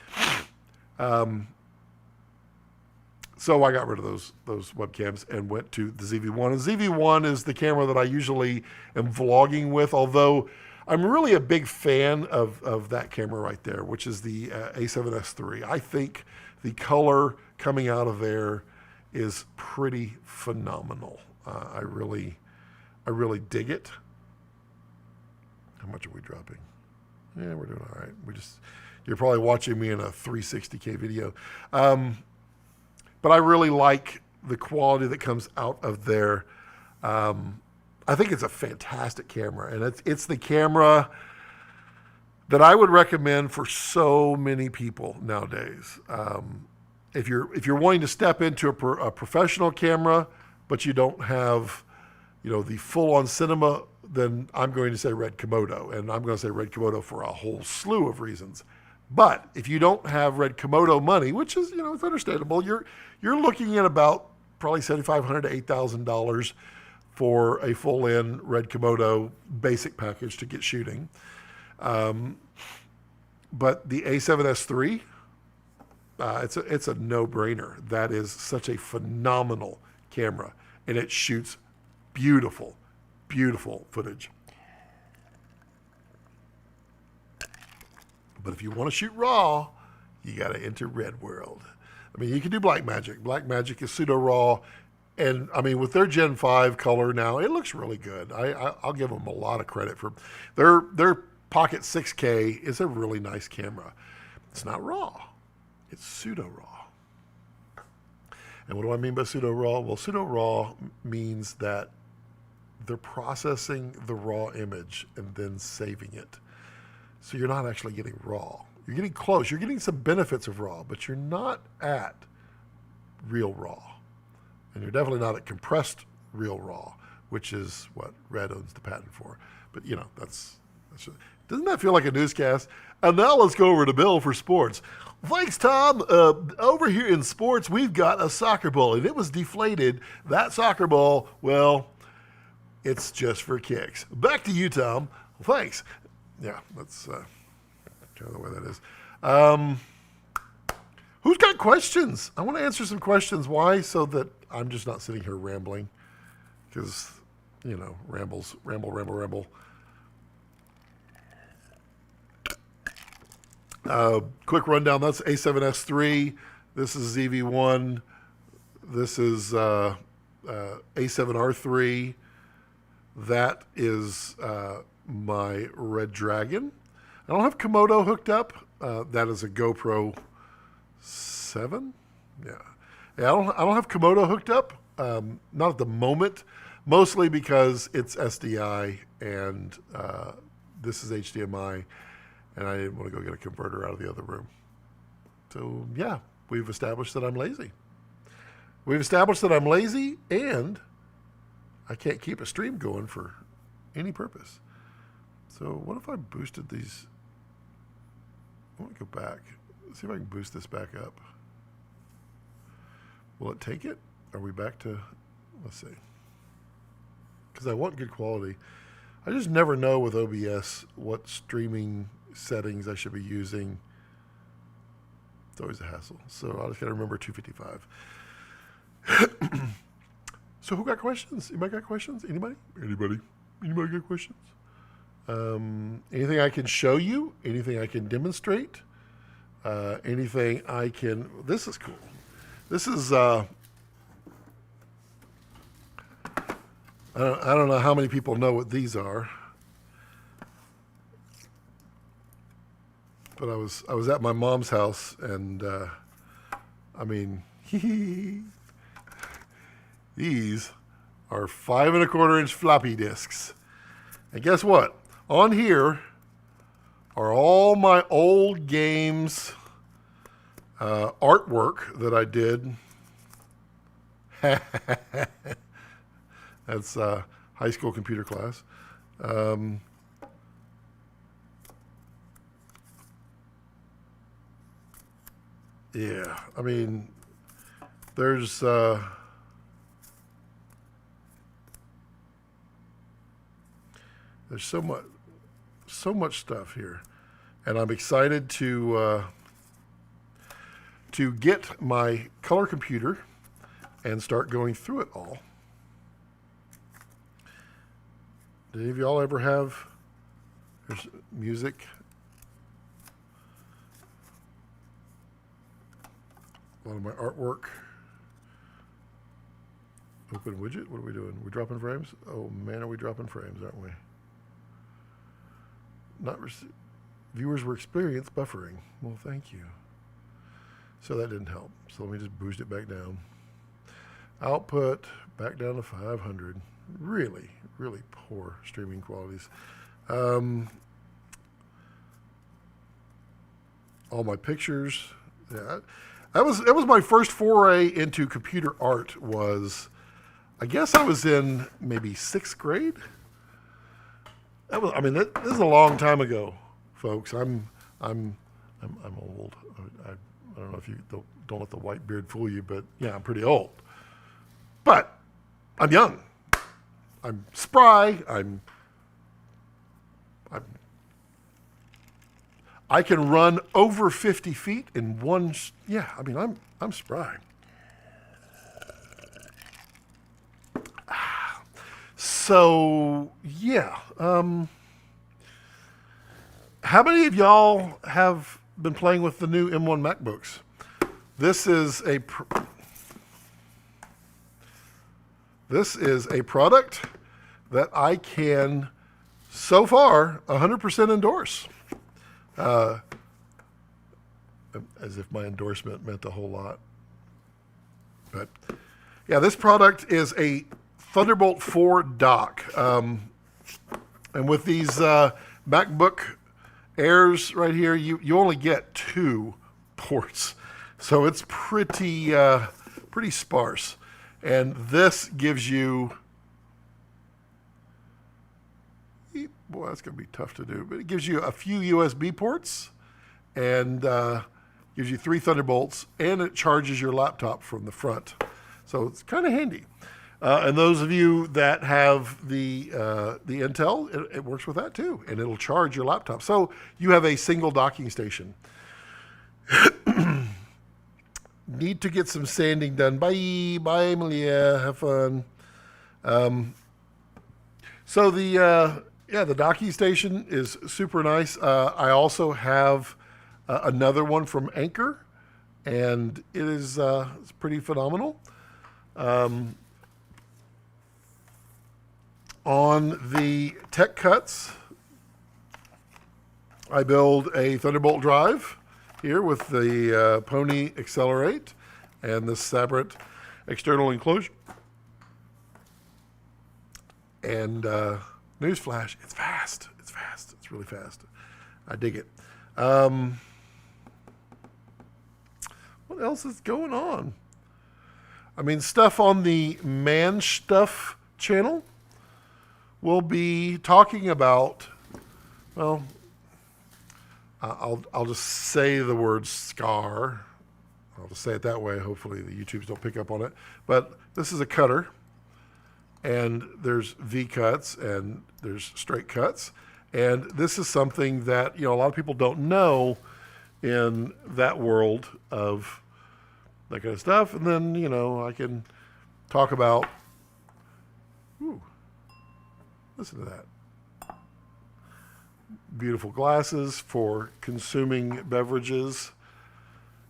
So I got rid of those webcams and went to the ZV-1. And ZV-1 is the camera that I usually am vlogging with, although I'm really a big fan of that camera right there, which is the A7S III. I think the color coming out of there is pretty phenomenal. I really dig it. How much are we dropping? Yeah, we're doing all right. You're probably watching me in a 360K video. But I really like the quality that comes out of there. I think it's a fantastic camera, and it's the camera that I would recommend for so many people nowadays. If you're wanting to step into a professional camera, but you don't have, the full-on cinema, then I'm going to say Red Komodo, and I'm going to say Red Komodo for a whole slew of reasons. But if you don't have Red Komodo money, which is, it's understandable, you're looking at about probably $7,500 to $8,000 for a full-in Red Komodo basic package to get shooting. But the A7S III, it's a no-brainer. That is such a phenomenal camera, and it shoots beautiful, beautiful footage. But if you want to shoot raw, you got to enter Red World. I mean, you can do Blackmagic. Blackmagic is pseudo raw, and I mean, with their Gen 5 color now, it looks really good. I'll give them a lot of credit for their Pocket 6K is a really nice camera. It's not raw; it's pseudo raw. And what do I mean by pseudo raw? Well, pseudo raw means that they're processing the raw image and then saving it. So you're not actually getting raw. You're getting close. You're getting some benefits of raw, but you're not at real raw. And you're definitely not at compressed real raw, which is what Red owns the patent for. But, that's doesn't that feel like a newscast? And now let's go over to Bill for sports. Thanks, Tom. Over here in sports, we've got a soccer ball, and it was deflated. That soccer ball, well, it's just for kicks. Back to you, Tom. Thanks. Yeah, that's kind of the way that is. Who's got questions? I want to answer some questions. Why? So that I'm just not sitting here rambling. Because, ramble. Quick rundown. That's A7S III. This is ZV-1. This is A7R3. That is my Red Dragon. I don't have Komodo hooked up. That is a GoPro 7. Yeah. I don't have Komodo hooked up. Not at the moment. Mostly because it's SDI and this is HDMI, and I didn't want to go get a converter out of the other room. So yeah, we've established that I'm lazy. We've established that I'm lazy, and I can't keep a stream going for any purpose. So what if I boosted these? I want to go back. Let's see if I can boost this back up. Will it take it? Are we back to, let's see. Because I want good quality. I just never know with OBS what streaming settings I should be using. It's always a hassle. So I just got to remember 255. So who got questions? Anybody got questions? Anybody? Anybody got questions? Anything I can show you? Anything I can demonstrate? Anything I can... This is cool. This is... I don't know how many people know what these are. But I was at my mom's house, and I mean, these are 5 1/4-inch floppy disks. And guess what? On here are all my old games artwork that I did. That's high school computer class. Yeah, I mean, there's so much stuff here, and I'm excited to get my color computer and start going through it all. Did any of y'all ever have, there's music? A lot of my artwork. Open widget, what are we doing? We're dropping frames? Oh man, are we dropping frames, aren't we? Viewers were experienced buffering. Well, thank you. So that didn't help. So let me just boost it back down. Output back down to 500. Really, really poor streaming qualities. All my pictures. Yeah, that was my first foray into computer art. I guess I was in maybe 6th grade. This is a long time ago, folks. I'm old. I don't know if you don't let the white beard fool you, but yeah, I'm pretty old. But I'm young. I'm spry. I can run over 50 feet in one. I'm spry. So yeah. How many of y'all have been playing with the new M1 MacBooks? This is a product that I can, so far, 100% endorse. As if my endorsement meant a whole lot. But yeah, this product is a Thunderbolt 4 dock. And with these MacBook Airs right here, you only get 2 ports. So it's pretty sparse. And this gives you, boy, that's going to be tough to do, but it gives you a few USB ports and gives you 3 Thunderbolts, and it charges your laptop from the front. So it's kind of handy. And those of you that have the Intel, it works with that too, and it'll charge your laptop. So you have a single docking station. Need to get some sanding done. Bye, Malia. Have fun. So the docking station is super nice. I also have another one from Anker, and it is it's pretty phenomenal. On the Tech Cuts, I build a Thunderbolt drive here with the Pony Accelerate and the separate external enclosure. And newsflash, it's fast. It's fast. It's really fast. I dig it. What else is going on? I mean, stuff on the Man Stuff channel. We'll be talking about, well, I'll just say the word scar. I'll just say it that way. Hopefully the YouTubes don't pick up on it. But this is a cutter, and there's V cuts and there's straight cuts. And this is something that, a lot of people don't know in that world of that kind of stuff. And then, I can talk about, listen to that. Beautiful glasses for consuming beverages.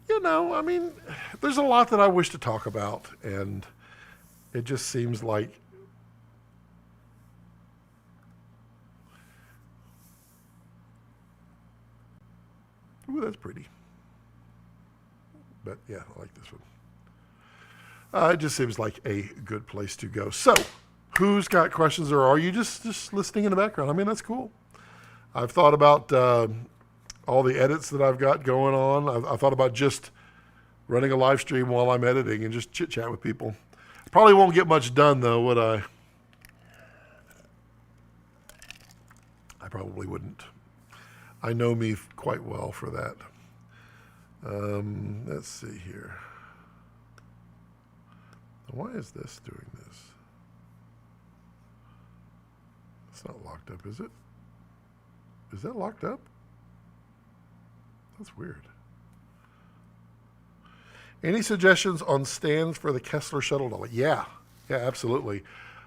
I mean, there's a lot that I wish to talk about, and it just seems like ooh, that's pretty. But yeah, I like this one. It just seems like a good place to go. So, who's got questions, or are you just listening in the background? I mean, that's cool. I've thought about all the edits that I've got going on. I thought about just running a live stream while I'm editing and just chit-chat with people. Probably won't get much done, though, would I? I probably wouldn't. I know me quite well for that. Let's see here. Why is this doing this? It's not locked up, is it? Is that locked up? That's weird. Any suggestions on stands for the Kessler shuttle dolly? Yeah, absolutely.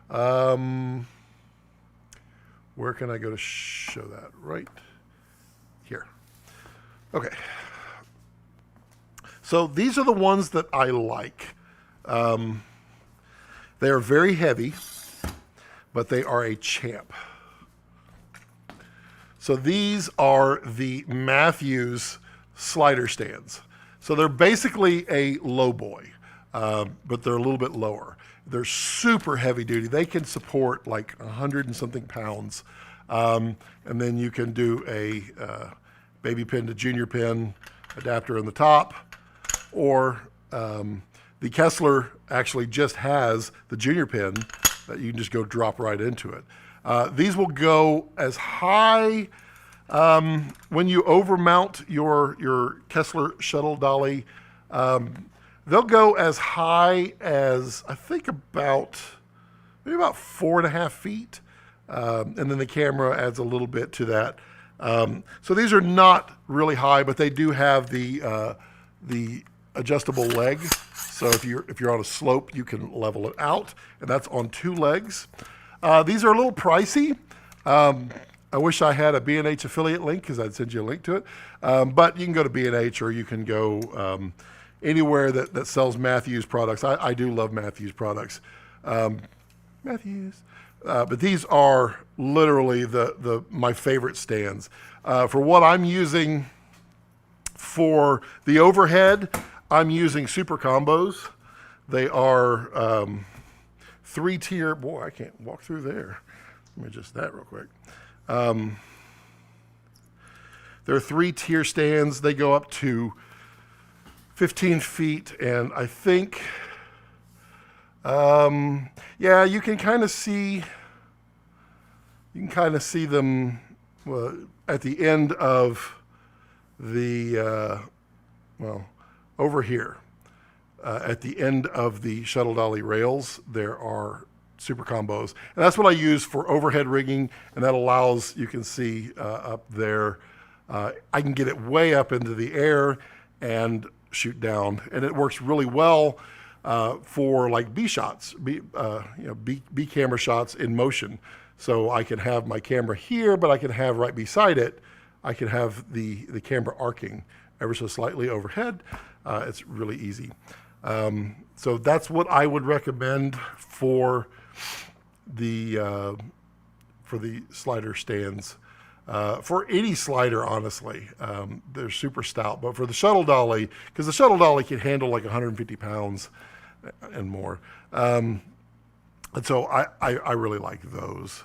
Where can I go to show that? Right here. Okay. So these are the ones that I like. They are very heavy, but they are a champ. So these are the Matthews slider stands. So they're basically a low boy, but they're a little bit lower. They're super heavy duty. They can support like 100 and something pounds. And then you can do a baby pin to junior pin adapter on the top, or the Kessler actually just has the junior pin that you can just go drop right into it. These will go as high when you overmount your Kessler shuttle dolly. They'll go as high as I think maybe about 4.5 feet, and then the camera adds a little bit to that. So these are not really high, but they do have the adjustable leg. So if you're on a slope, you can level it out, and that's on 2 legs. These are a little pricey. I wish I had a B&H affiliate link because I'd send you a link to it. But you can go to B&H, or you can go anywhere that sells Matthews products. I do love Matthews products. Matthews. But these are literally my favorite stands. For what I'm using for the overhead, I'm using Super Combos. They are 3-tier. Boy, I can't walk through there. Let me adjust that real quick. They're 3-tier stands. They go up to 15 feet, and I think, you can kind of see them at the end of the over here. At the end of the shuttle dolly rails, there are Super Combos. And that's what I use for overhead rigging, and that allows, you can see up there, I can get it way up into the air and shoot down. And it works really well for like B shots, B camera shots in motion. So I can have my camera here, but I can have right beside it, I can have the camera arcing ever so slightly overhead. It's really easy. So that's what I would recommend for the slider stands. For any slider, honestly, they're super stout. But for the shuttle dolly, because the shuttle dolly can handle like 150 pounds and more. And so I really like those.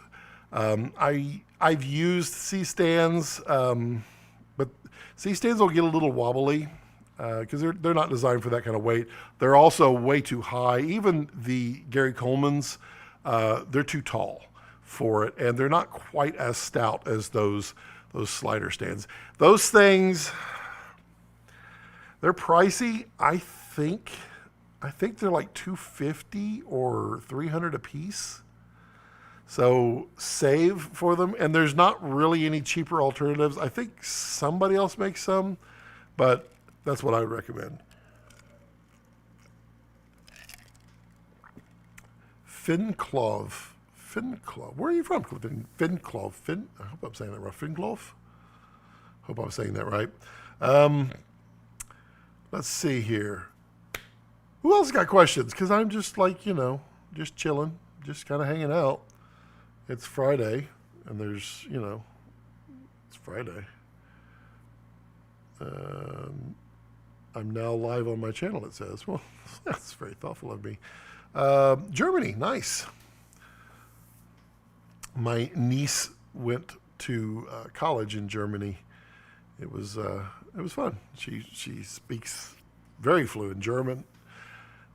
I've used C-stands, but C-stands will get a little wobbly because they're not designed for that kind of weight. They're also way too high. Even the Gary Coleman's, they're too tall for it, and they're not quite as stout as those slider stands. Those things, they're pricey. I think they're like $250 or $300 a piece. So save for them, and there's not really any cheaper alternatives. I think somebody else makes some, but that's what I would recommend. Finclov. Where are you from? Finclov. I hope I'm saying that right. Finclov? Hope I'm saying that right. Let's see here. Who else got questions? Because I'm just like, just chilling, just kind of hanging out. It's Friday, and there's, it's Friday. I'm now live on my channel, it says. Well, that's very thoughtful of me. Germany, nice. My niece went to college in Germany. It was fun. She speaks very fluent German,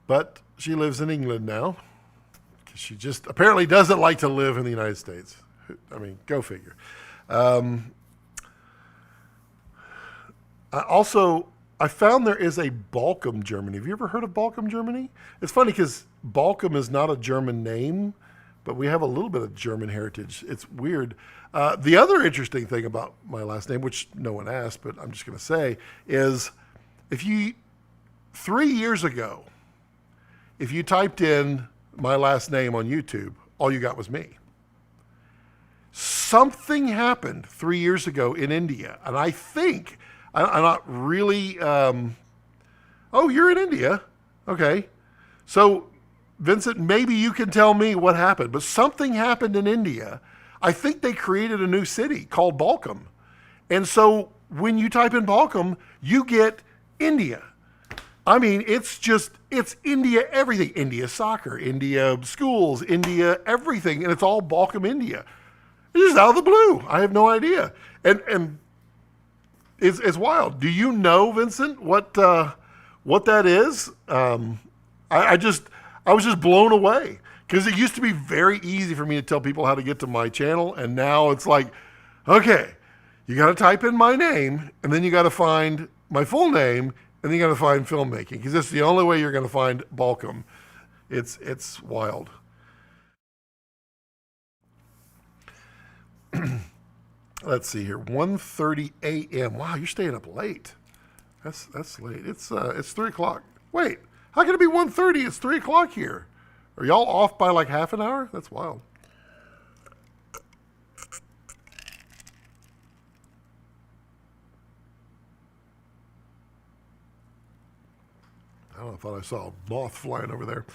but she lives in England now. She just apparently doesn't like to live in the United States. I mean, go figure. I found there is a Balkum, Germany. Have you ever heard of Balkum, Germany? It's funny because Balkum is not a German name, but we have a little bit of German heritage. It's weird. The other interesting thing about my last name, which no one asked, but I'm just going to say, is 3 years ago, if you typed in my last name on YouTube, all you got was me. Something happened 3 years ago in India, and I think, I'm not really, oh, you're in India. Okay. So, Vincent, maybe you can tell me what happened, but something happened in India. I think they created a new city called Balkum. And so when you type in Balkum, you get India. I mean, it's India, everything. India soccer, India schools, India everything, and it's all Balkum, India. It's just out of the blue. I have no idea. And it's wild. Do you know, Vincent, what that is? I was just blown away because it used to be very easy for me to tell people how to get to my channel, and now it's like, okay, you got to type in my name, and then you got to find my full name, and then you got to find filmmaking, because that's the only way you're going to find Balkum. It's wild. Let's see here. 1:30 a.m. Wow, you're staying up late. That's late. It's 3 o'clock. Wait, how can it be 1:30? It's 3 o'clock here. Are y'all off by like half an hour? That's wild. I thought I saw a moth flying over there.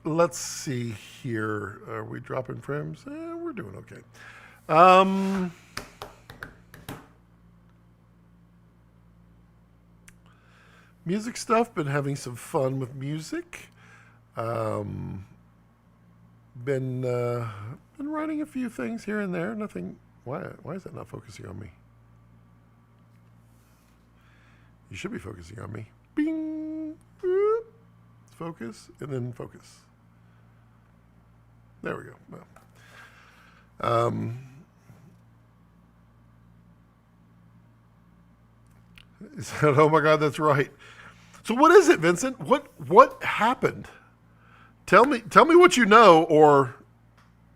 Let's see here. Are we dropping frames? We're doing okay. Music stuff. Been having some fun with music. Been writing a few things here and there. Nothing. Why is that not focusing on me? You should be focusing on me. Bing. Boop. Focus and then focus. There we go. Well, he said, "Oh my God, that's right." So what is it, Vincent? What happened? Tell me what you know, or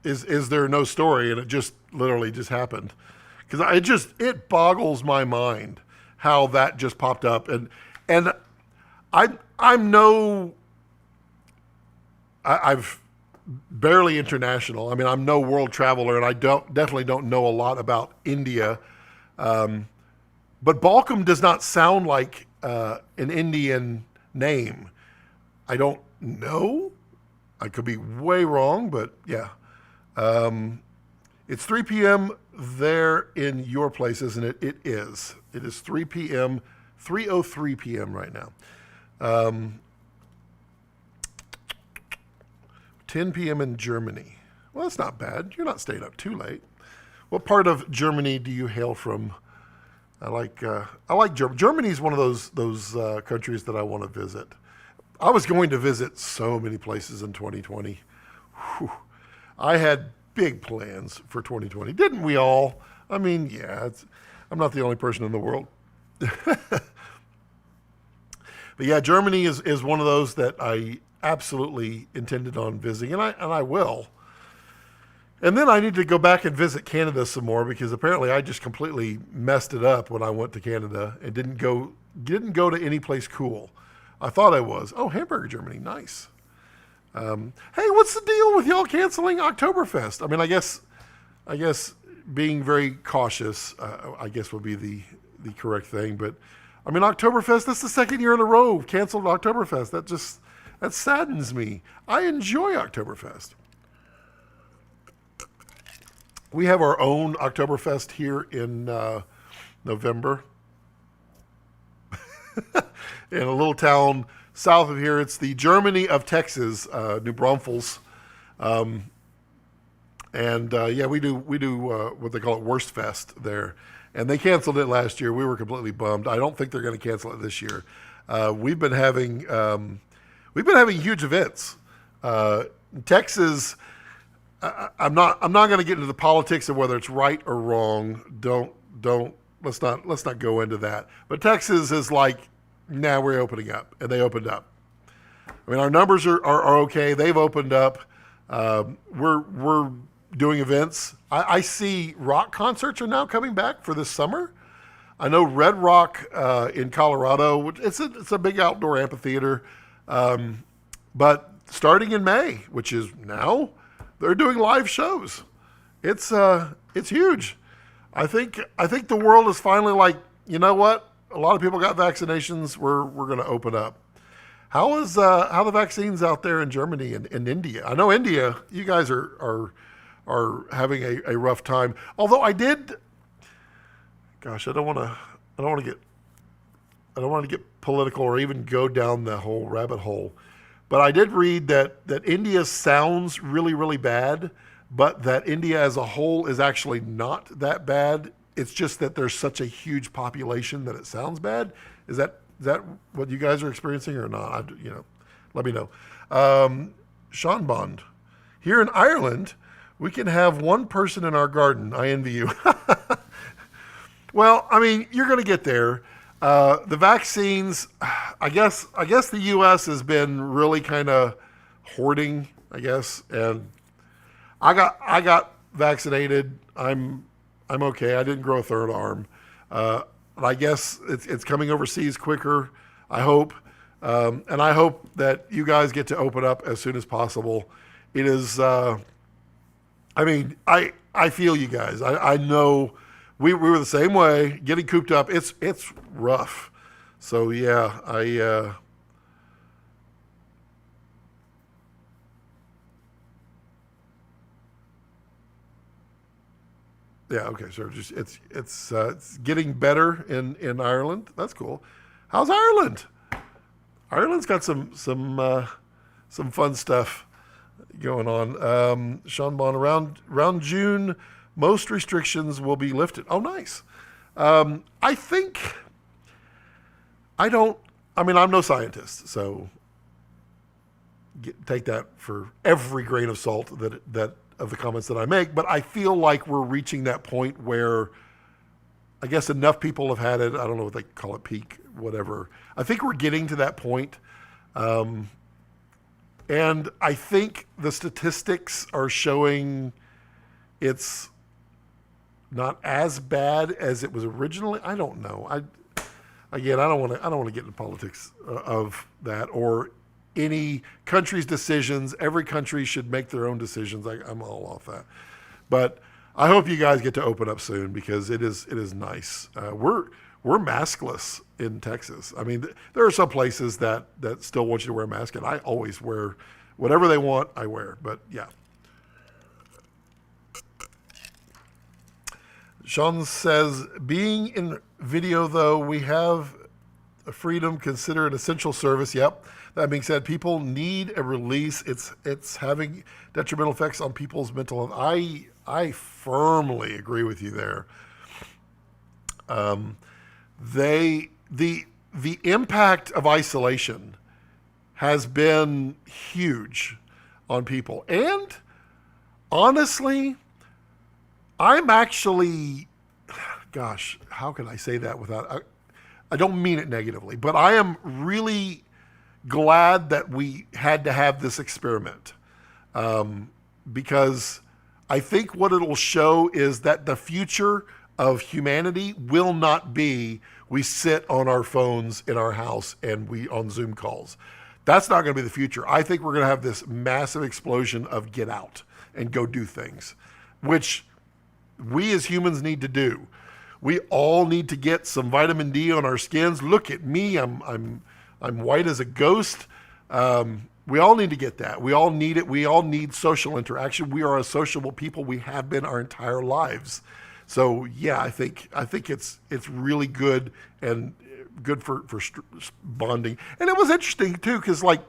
is there no story and it just literally just happened? Because it boggles my mind how that just popped up, and I've barely international. I mean, I'm no world traveler, and I definitely don't know a lot about India. But Balkum does not sound like an Indian name. I don't know. I could be way wrong, but yeah. It's 3 p.m. there in your place, isn't it? It is. It is 3 p.m., 3:03 p.m. right now. 10 p.m. in Germany. Well, that's not bad. You're not staying up too late. What part of Germany do you hail from? I like Germany. Germany is one of those countries that I want to visit. I was going to visit so many places in 2020. Whew. I had big plans for 2020. Didn't we all? I mean, yeah, I'm not the only person in the world. But yeah, Germany is one of those that I absolutely intended on visiting, and I will. And then I need to go back and visit Canada some more because apparently I just completely messed it up when I went to Canada and didn't go to any place cool. I thought I was. Oh, Hamburger, Germany, nice. Hey, what's the deal with y'all canceling Oktoberfest? I mean, I guess being very cautious, I guess would be the correct thing. But I mean, Oktoberfest, that's the second year in a row canceled Oktoberfest. That saddens me. I enjoy Oktoberfest. We have our own Oktoberfest here in November. In a little town south of here. It's the Germany of Texas, New Braunfels. Yeah, we do what they call it Worst Fest there. And they canceled it last year. We were completely bummed. I don't think they're going to cancel it this year. We've been having huge events. Texas, I'm not going to get into the politics of whether it's right or wrong. Let's not go into that. But Texas is like, now we're opening up, and they opened up. I mean, our numbers are okay. They've opened up. We're doing events. I see rock concerts are now coming back for this summer. I know Red Rock in Colorado. It's a big outdoor amphitheater, but starting in May, which is now, they're doing live shows. It's huge. I think the world is finally like, you know what? A lot of people got vaccinations. We're going to open up. How the vaccines out there in Germany and in India? I know India, you guys are having a rough time. Although I don't want to get political or even go down the whole rabbit hole. But I did read that India sounds really, really bad, but that India as a whole is actually not that bad. It's just that there's such a huge population that it sounds bad. Is that what you guys are experiencing or not? Let me know. Sean Bond. Here in Ireland, we can have one person in our garden. I envy you. Well, I mean, you're going to get there. The vaccines, I guess the U.S. has been really kind of hoarding, I guess. And I got vaccinated. I'm okay. I didn't grow a third arm. But I guess it's coming overseas quicker, I hope. And I hope that you guys get to open up as soon as possible. It is, I feel you guys. I know we were the same way, getting cooped up. It's rough. So yeah, yeah, okay. So just it's getting better in Ireland. That's cool. How's Ireland? Ireland's got some fun stuff going on. Sean Bond, around June, most restrictions will be lifted. Oh, nice. I'm no scientist, so take that for every grain of salt that of the comments that I make, but I feel like we're reaching that point where I guess enough people have had it. I don't know what they call it, peak, whatever. I think we're getting to that point. And I think the statistics are showing it's not as bad as it was originally. I don't know. I don't want to get into politics of that or any country's decisions. Every country should make their own decisions. I'm all off that. But I hope you guys get to open up soon because it is nice. We're maskless in Texas. I mean, there are some places that still want you to wear a mask, and I always wear whatever they want, I wear. But yeah. Sean says, being in video, though, we have a freedom considered essential service. Yep. That being said, people need a release. It's having detrimental effects on people's mental health. I firmly agree with you there. They the impact of isolation has been huge on people. And honestly, I'm actually, gosh, how can I say that without, I don't mean it negatively, but I am really glad that we had to have this experiment, because I think what it'll show is that the future of humanity will not be we sit on our phones in our house and we on Zoom calls. That's not going to be the future. I think we're going to have this massive explosion of get out and go do things, which we as humans need to do. We all need to get some vitamin D on our skins. Look at me. I'm white as a ghost. We all need to get that. We all need it. We all need social interaction. We are a sociable people. We have been our entire lives. So yeah, I think it's really good and good for bonding. And it was interesting too, because like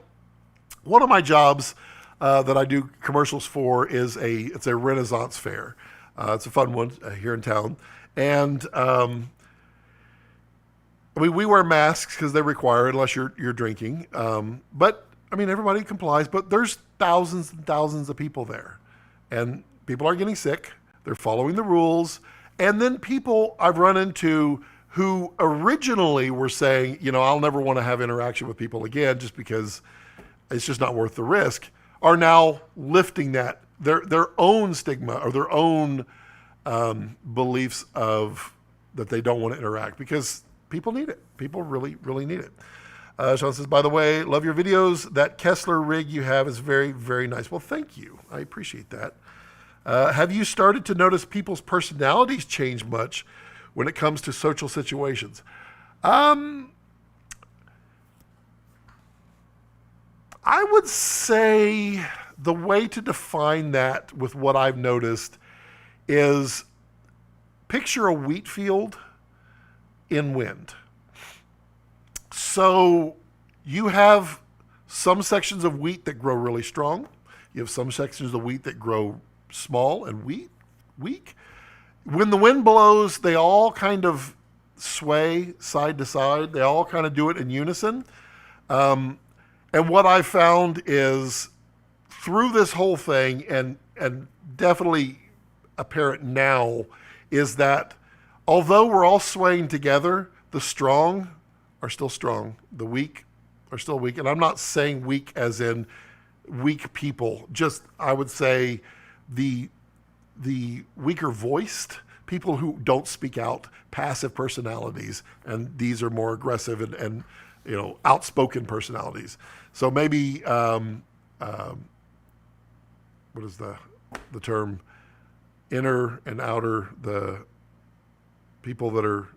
one of my jobs that I do commercials for is it's a Renaissance fair. It's a fun one here in town, and I mean, we wear masks because they're required unless you're drinking. But I mean, everybody complies. But there's thousands and thousands of people there, and people are getting sick. They're following the rules, and then people I've run into who originally were saying, I'll never want to have interaction with people again, just because it's just not worth the risk, are now lifting that their own stigma or their own beliefs of that they don't want to interact, because people need it. People really, really need it. Sean says, by the way, love your videos. That Kessler rig you have is very, very nice. Well, thank you. I appreciate that. Have you started to notice people's personalities change much when it comes to social situations? I would say the way to define that with what I've noticed is picture a wheat field in wind. So you have some sections of wheat that grow really strong. You have some sections of wheat that grow small and weak. When the wind blows, they all kind of sway side to side. They all kind of do it in unison. And what I found is through this whole thing, and definitely apparent now, is that although we're all swaying together, the strong are still strong. The weak are still weak. And I'm not saying weak as in weak people. Just, I would say the weaker voiced, people who don't speak out, passive personalities, and these are more aggressive and outspoken personalities. So maybe, what is the term? Inner and outer, the people that are,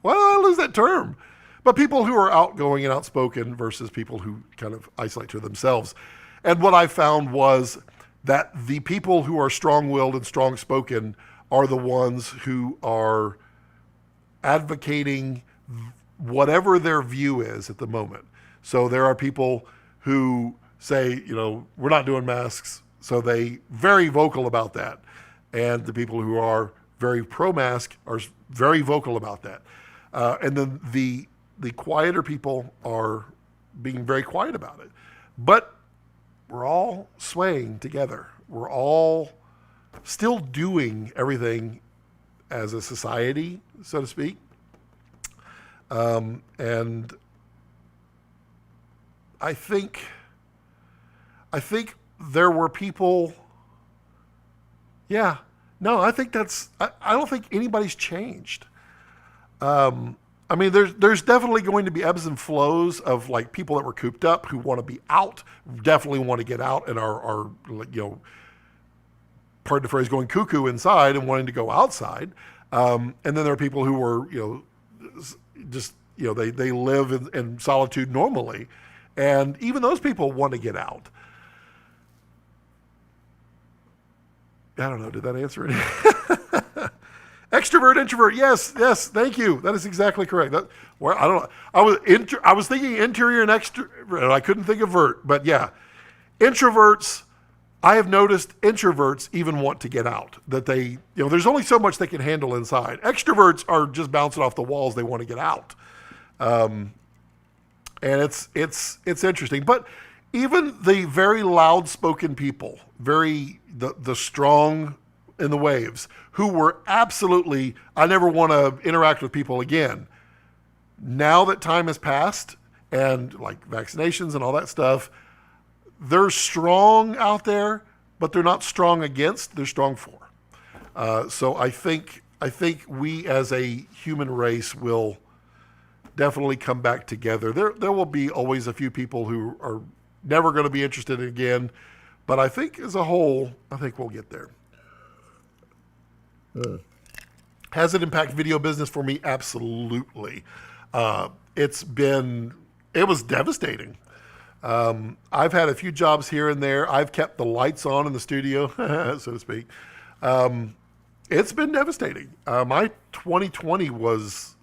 well, I lose that term, but people who are outgoing and outspoken versus people who kind of isolate to themselves. And what I found was that the people who are strong-willed and strong-spoken are the ones who are advocating whatever their view is at the moment. So there are people who say, we're not doing masks, so they very vocal about that. And the people who are very pro-mask are very vocal about that. And then the quieter people are being very quiet about it. But we're all swaying together. We're all still doing everything as a society, so to speak. And I think there were people, I think I don't think anybody's changed. I mean, there's definitely going to be ebbs and flows of like people that were cooped up who want to be out, definitely want to get out and are pardon the phrase, going cuckoo inside and wanting to go outside. And then there are people who were, just, they live in solitude normally. And even those people want to get out. I don't know. Did that answer it? Extrovert, introvert. Yes, yes. Thank you. That is exactly correct. Well, I don't know. I was thinking interior and extra. I couldn't think of vert, but yeah, introverts. I have noticed introverts even want to get out. That there's only so much they can handle inside. Extroverts are just bouncing off the walls. They want to get out, and it's interesting. But even the very loud spoken people, the strong in the waves, who were absolutely, I never want to interact with people again. Now that time has passed and like vaccinations and all that stuff, they're strong out there, but they're not strong against, they're strong for. So I think we as a human race will definitely come back together. There will be always a few people who are never going to be interested again, but I think as a whole, I think we'll get there. Has it impacted video business for me? Absolutely. It was devastating. I've had a few jobs here and there. I've kept the lights on in the studio, so to speak. It's been devastating. My 2020 was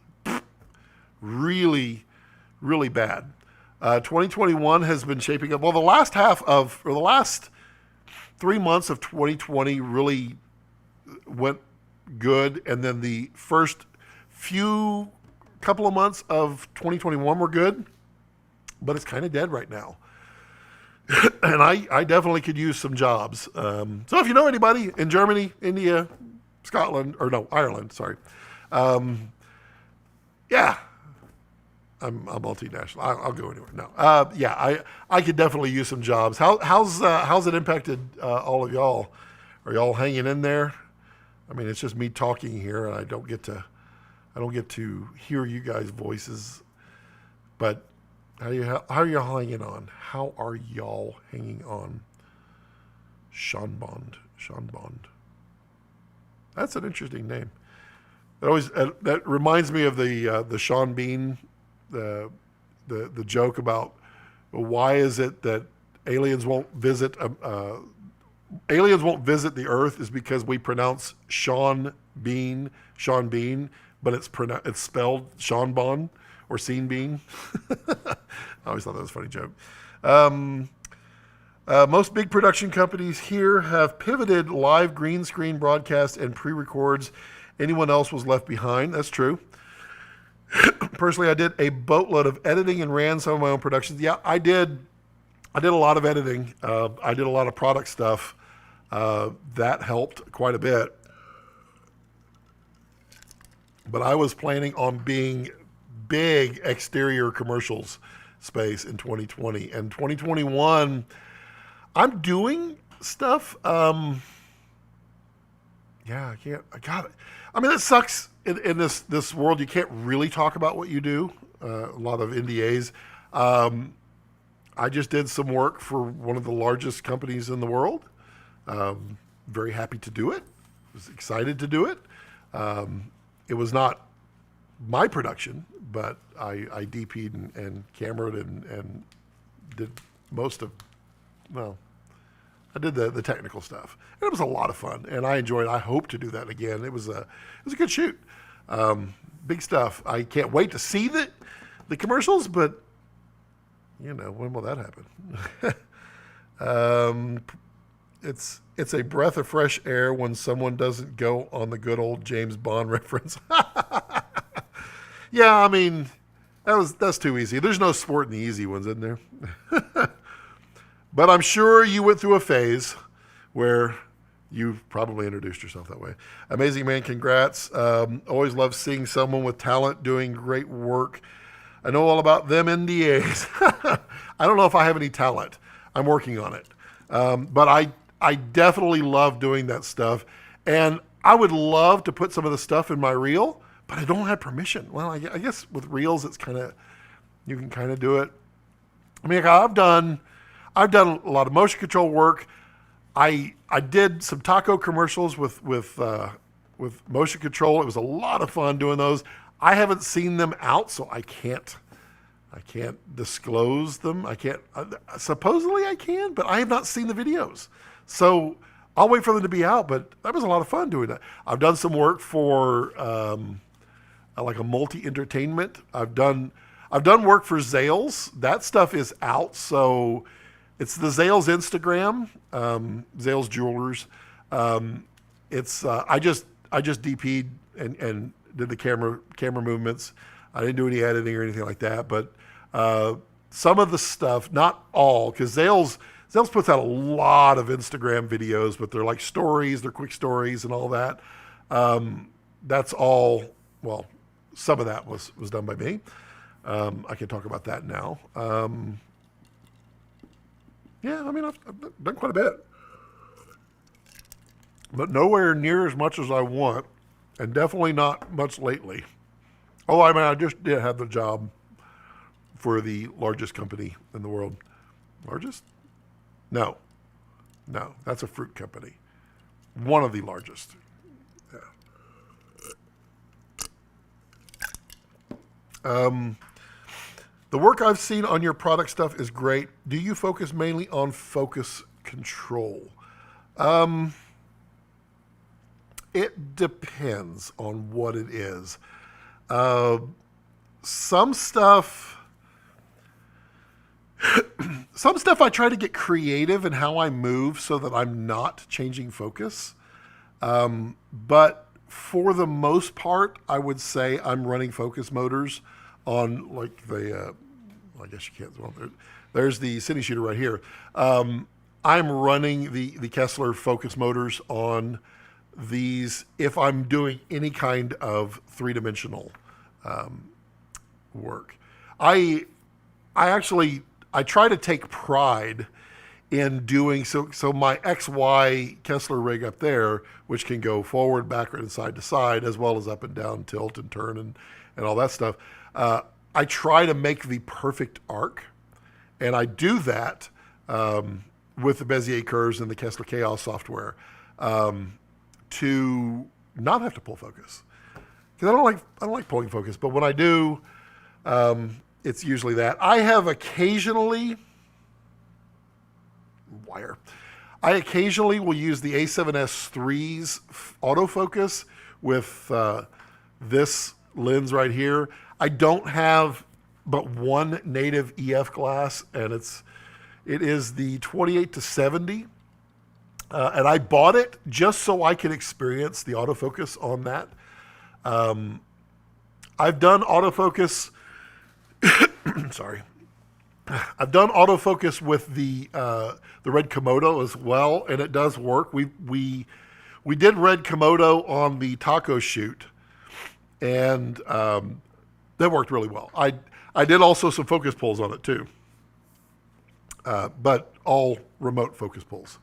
really, really bad. 2021 has been shaping up. Well, the last 3 months of 2020 really went good, and then the first couple of months of 2021 were good, but it's kind of dead right now. And I definitely could use some jobs. So if you know anybody in Germany, India, Ireland, sorry. Yeah, I'm multinational. I'll go anywhere. No, I could definitely use some jobs. How's it impacted all of y'all? Are y'all hanging in there? I mean, it's just me talking here, and I don't get to hear you guys' voices. But how are y'all hanging on? How are y'all hanging on? Sean Bond. That's an interesting name. That reminds me of the Sean Bean, the joke about why is it that aliens won't visit the Earth is because we pronounce Sean Bean, but it's spelled Sean Bond or Scene Bean. I always thought that was a funny joke. Most big production companies here have pivoted live green screen broadcast and pre-records. Anyone else was left behind. That's true. Personally, I did a boatload of editing and ran some of my own productions. Yeah, I did a lot of editing. I did a lot of product stuff. That helped quite a bit. But I was planning on being big exterior commercials space in 2020. And 2021, I'm doing stuff. I got it. I mean, it sucks in this world. You can't really talk about what you do. A lot of NDAs. I just did some work for one of the largest companies in the world. Very happy to do it. Was excited to do it. It was not my production, but I DP'd and cameraed and did most of, I did the technical stuff. And it was a lot of fun, and I enjoyed it. I hope to do that again. It was a good shoot. Big stuff. I can't wait to see the commercials, but when will that happen? It's a breath of fresh air when someone doesn't go on the good old James Bond reference. Yeah, I mean, that's too easy. There's no sport in the easy ones, isn't there? But I'm sure you went through a phase where you probably introduced yourself that way. Amazing, man. Congrats. Always love seeing someone with talent doing great work. I know all about them NDAs. I don't know if I have any talent. I'm working on it. But I definitely love doing that stuff. And I would love to put some of the stuff in my reel, but I don't have permission. Well, I guess with reels, you can kind of do it. I mean, I've done a lot of motion control work. I did some taco commercials with motion control. It was a lot of fun doing those. I haven't seen them out, so I can't disclose them. Supposedly I can, but I have not seen the videos. So I'll wait for them to be out, but that was a lot of fun doing that. I've done some work for like a multi-entertainment. I've done work for Zales. That stuff is out, so it's the Zales Instagram, Zales Jewelers. It's I just DP'd and did the camera movements. I didn't do any editing or anything like that, but some of the stuff, not all, because Zales puts out a lot of Instagram videos, but they're like stories, they're quick stories and all that. That's all. Well, some of that was done by me. I can talk about that now. Yeah, I mean, I've done quite a bit, but nowhere near as much as I want, and definitely not much lately. Oh, I mean, I just did have the job for the largest company in the world. Largest? No, that's a fruit company. One of the largest. Yeah. The work I've seen on your product stuff is great. Do you focus mainly on focus control? It depends on what it is. Some stuff I try to get creative in how I move so that I'm not changing focus. But for the most part, I would say I'm running focus motors on like the, I guess you can't, well, there's the cine shooter right here. I'm running the Kessler focus motors on these if I'm doing any kind of three-dimensional work. I try to take pride in doing so my XY Kessler rig up there, which can go forward, backward, and side to side, as well as up and down, tilt and turn and all that stuff. I try to make the perfect arc, and I do that with the Bezier curves and the Kessler Chaos software to not have to pull focus, because I don't like pulling focus. But when I do, it's usually that. I have occasionally I occasionally will use the A7S3's autofocus with this lens right here. I don't have but one native EF glass, and it is the 28-70. And I bought it just so I could experience the autofocus on that. I've done autofocus. Sorry. I've done autofocus with the Red Komodo as well, and it does work. We did Red Komodo on the taco shoot, and that worked really well. I did also some focus pulls on it too, but all remote focus pulls.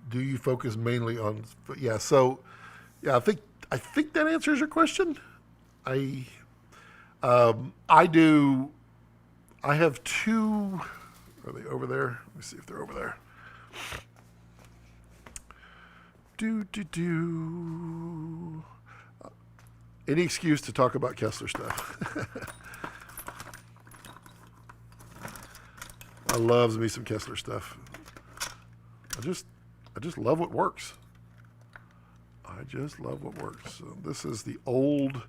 Do you focus mainly on? Yeah. So, yeah, I think that answers your question. I do. I have two. Are they over there? Let me see if they're over there. Any excuse to talk about Kessler stuff. I loves me some Kessler stuff. I just love what works. I just love what works. So this is the old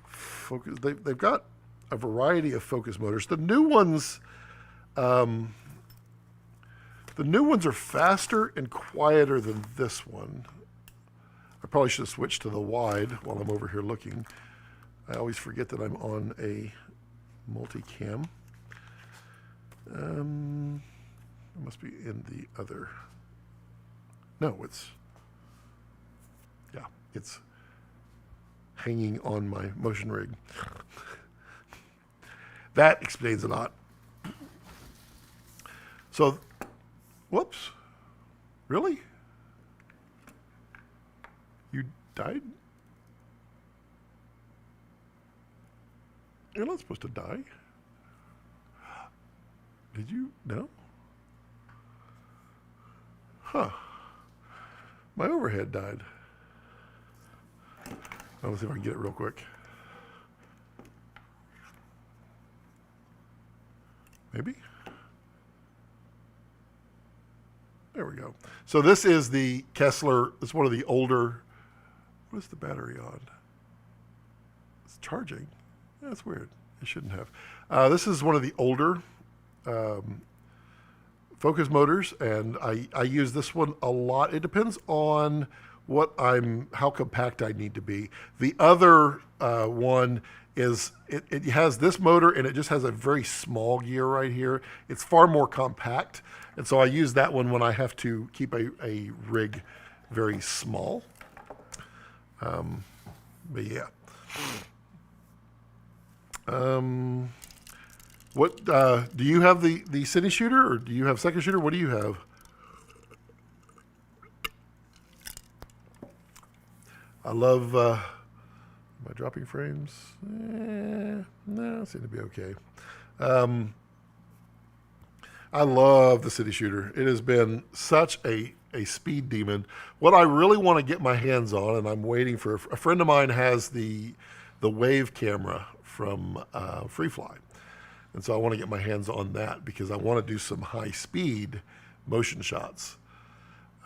focus. They've got a variety of focus motors. The new ones are faster and quieter than this one. I probably should have switched to the wide while I'm over here looking. I always forget that I'm on a multicam. It must be in the other. No, it's hanging on my motion rig. That explains a lot. So, whoops. Really? You died? You're not supposed to die. Did you? No? Huh. My overhead died. Let's see if I can get it real quick. Maybe. There we go. So this is the Kessler. It's one of the older. What is the battery on? It's charging. That's weird. It shouldn't have. This is one of the older focus motors, and I use this one a lot. It depends on how compact I need to be. The other one is it has this motor, and it just has a very small gear right here. It's far more compact, and so I use that one when I have to keep a rig very small. But yeah. What do you have the cine shooter, or do you have second shooter? What do you have? I love. Am I dropping frames? No, seem to be okay. I love the city shooter. It has been such a speed demon. What I really want to get my hands on, and I'm waiting for a friend of mine has the Wave camera from FreeFly. And so I want to get my hands on that because I want to do some high speed motion shots.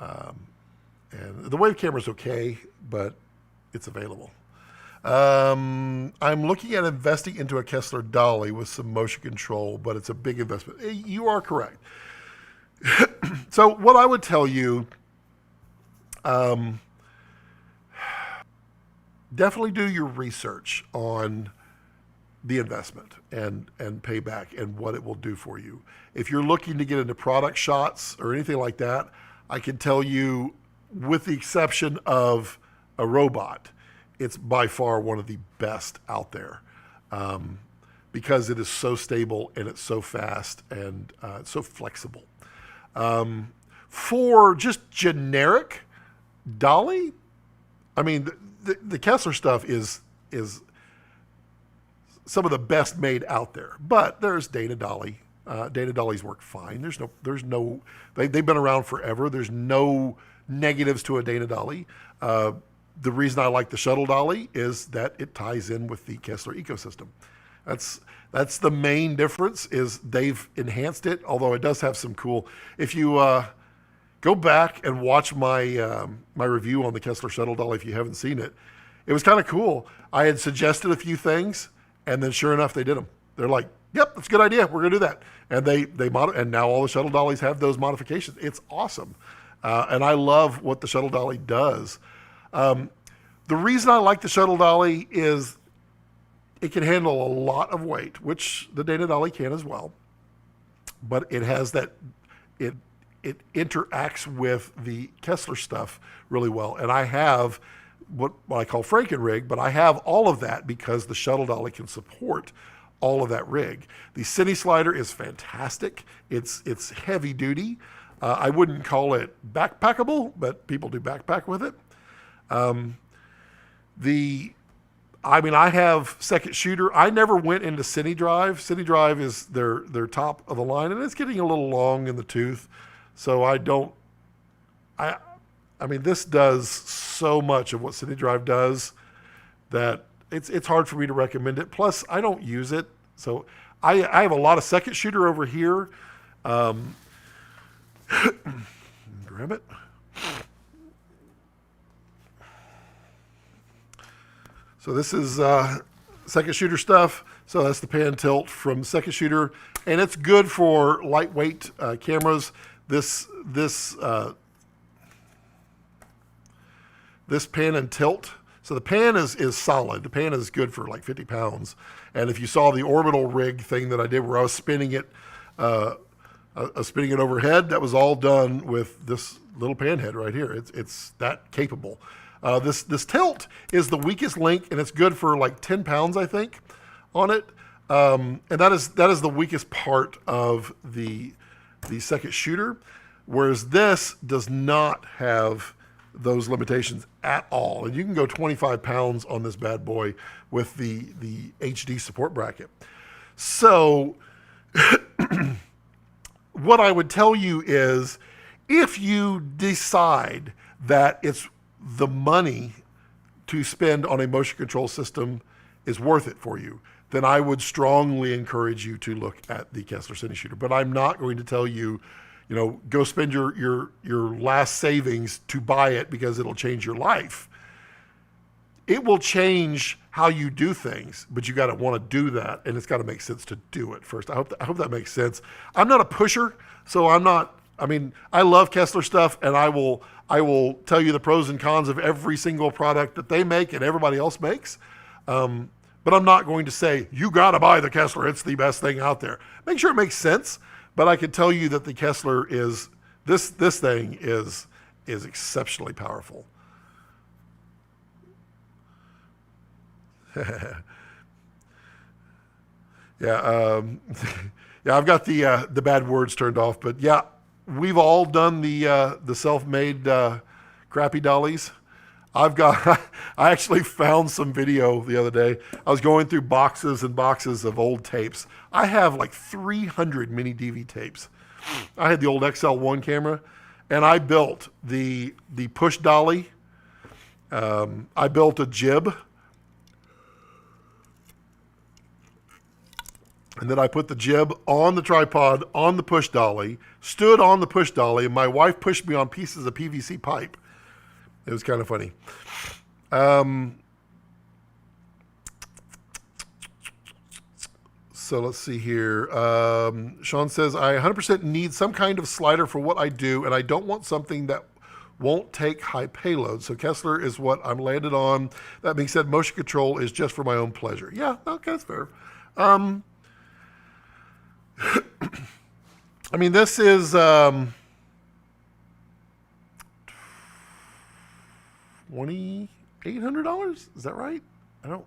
And the Wave camera is okay, but it's available. I'm looking at investing into a Kessler dolly with some motion control, but it's a big investment. You are correct. So what I would tell you, definitely do your research on the investment and payback and what it will do for you. If you're looking to get into product shots or anything like that, I can tell you, with the exception of a robot, it's by far one of the best out there, because it is so stable and it's so fast and it's so flexible. For just generic dolly, I mean, the Kessler stuff is some of the best made out there. But there's Dana Dolly. Dana Dollies work fine. They've been around forever. There's no negatives to a Dana Dolly. The reason I like the shuttle dolly is that it ties in with the Kessler ecosystem. That's the main difference, is they've enhanced it, although it does have some cool. If you go back and watch my my review on the Kessler shuttle dolly, if you haven't seen it, it was kind of cool. I had suggested a few things, and then sure enough, they did them. They're like, "Yep, that's a good idea. We're gonna do that." And and now all the shuttle dollies have those modifications. It's awesome, and I love what the shuttle dolly does. The reason I like the shuttle dolly is it can handle a lot of weight, which the Dana Dolly can as well. But it has that, it interacts with the Kessler stuff really well. And I have what I call Franken rig, but I have all of that because the shuttle dolly can support all of that rig. The Cine slider is fantastic. It's heavy duty. I wouldn't call it backpackable, but people do backpack with it. I have second shooter. I never went into Cine Drive. Cine Drive is their top of the line, and it's getting a little long in the tooth. So this does so much of what Cine Drive does that it's hard for me to recommend it. Plus, I don't use it. So I have a lot of second shooter over here. Grab it. So this is second shooter stuff. So that's the pan tilt from second shooter, and it's good for lightweight cameras. This pan and tilt. So the pan is solid. The pan is good for like 50 pounds. And if you saw the orbital rig thing that I did where I was spinning it overhead, that was all done with this little pan head right here. It's that capable. This tilt is the weakest link, and it's good for like 10 pounds, I think, on it. And that is the weakest part of the second shooter, whereas this does not have those limitations at all. And you can go 25 pounds on this bad boy with the HD support bracket. So what I would tell you is, if you decide that it's the money to spend on a motion control system is worth it for you, then I would strongly encourage you to look at the Kessler Cine Shooter. But I'm not going to tell you, go spend your last savings to buy it because it'll change your life. It will change how you do things, but you got to want to do that, and it's got to make sense to do it first. I hope that makes sense. I'm not a pusher, so I'm not. I mean, I love Kessler stuff, and I will tell you the pros and cons of every single product that they make and everybody else makes. But I'm not going to say, you got to buy the Kessler. It's the best thing out there. Make sure it makes sense. But I can tell you that the Kessler is, this thing is exceptionally powerful. Yeah, I've got the bad words turned off. But yeah, we've all done the self-made crappy dollies. I actually found some video the other day. I was going through boxes and boxes of old tapes. I have like 300 mini DV tapes. I had the old XL1 camera, and I built the push dolly. I built a jib, and then I put the jib on the tripod on the push dolly, stood on the push dolly, and my wife pushed me on pieces of PVC pipe. It was kind of funny. So let's see here. Sean says, I 100% need some kind of slider for what I do, and I don't want something that won't take high payload. So Kessler is what I'm landed on. That being said, motion control is just for my own pleasure. Yeah, okay, that's fair. I mean, this is... $2,800? Is that right? I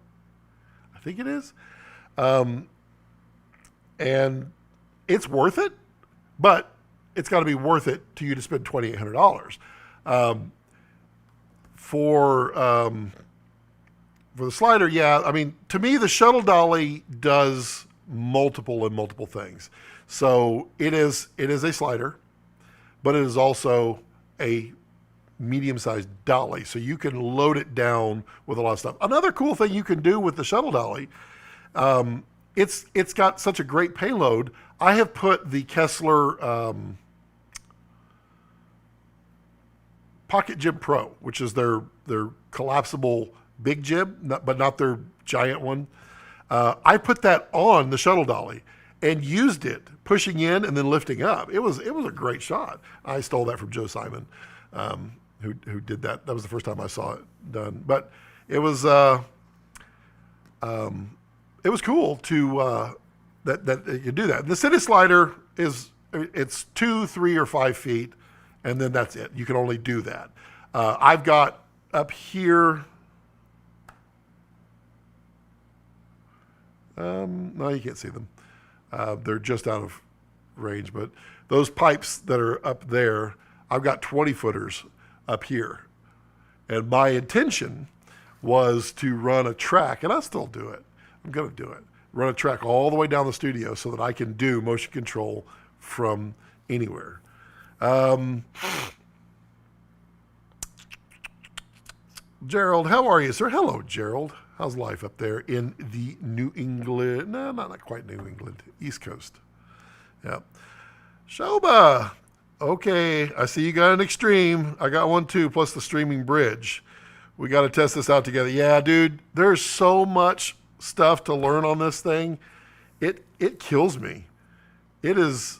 think it is. And it's worth it, but it's got to be worth it to you to spend $2,800. For the slider, yeah. I mean, to me, the shuttle dolly does multiple things. So it is a slider, but it is also a medium-sized dolly, so you can load it down with a lot of stuff. Another cool thing you can do with the shuttle dolly, it's got such a great payload. I have put the Kessler Pocket Jib Pro, which is their collapsible big jib, but not their giant one. I put that on the shuttle dolly and used it pushing in and then lifting up. It was a great shot. I stole that from Joe Simon. Who did that. That was the first time I saw it done. But it was cool to that you do that. The Cine slider it's 2, 3, or 5 feet, and then that's it. You can only do that. I've got up here. No, you can't see them. They're just out of range. But those pipes that are up there, I've got 20-footers up here. And my intention was to run a track, and I still do it. I'm going to do it. Run a track all the way down the studio so that I can do motion control from anywhere. Gerald, how are you, sir? Hello, Gerald. How's life up there in the New England? No, not quite New England. East Coast. Yeah. Shoba. Okay, I see you got an Extreme. I got one too, plus the streaming bridge. We got to test this out together. Yeah, dude, there's so much stuff to learn on this thing. It kills me. It is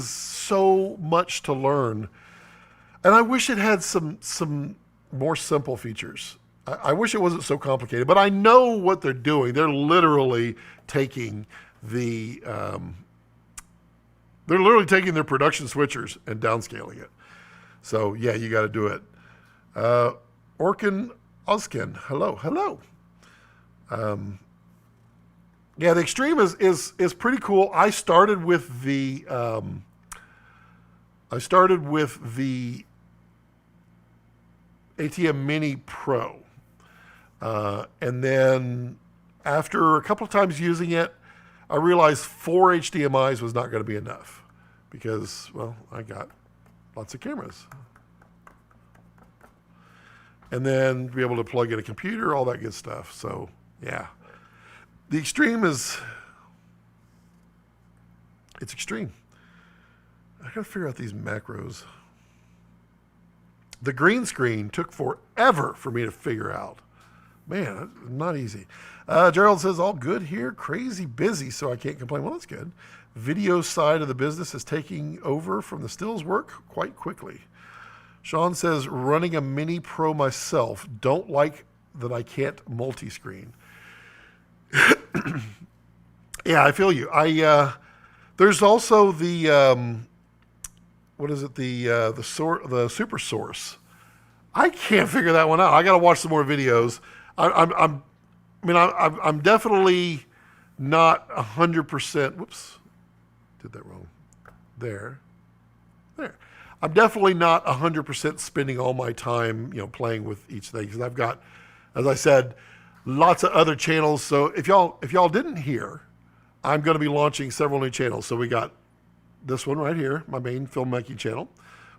so much to learn. And I wish it had some more simple features. I wish it wasn't so complicated, but I know what they're doing. They're literally taking their production switchers and downscaling it. So yeah, you got to do it. Orkin Oskin, hello. Yeah, the Extreme is pretty cool. I started with the ATM Mini Pro, and then after a couple of times using it, I realized 4 HDMIs was not going to be enough because, well, I got lots of cameras. And then be able to plug in a computer, all that good stuff. So, yeah. The extreme is, it's extreme. I gotta figure out these macros. The green screen took forever for me to figure out. Man, not easy. Gerald says, all good here. Crazy busy, so I can't complain. Well, that's good. Video side of the business is taking over from the stills work quite quickly. Sean says, running a Mini Pro myself. Don't like that I can't multi-screen. Yeah, I feel you. There's also the, what is it? The Super Source. I can't figure that one out. I got to watch some more videos. I'm definitely not 100%. Whoops, did that wrong. There. I'm definitely not 100% spending all my time, playing with each thing, because I've got, as I said, lots of other channels. So if y'all didn't hear, I'm going to be launching several new channels. So we got this one right here, my main filmmaking channel.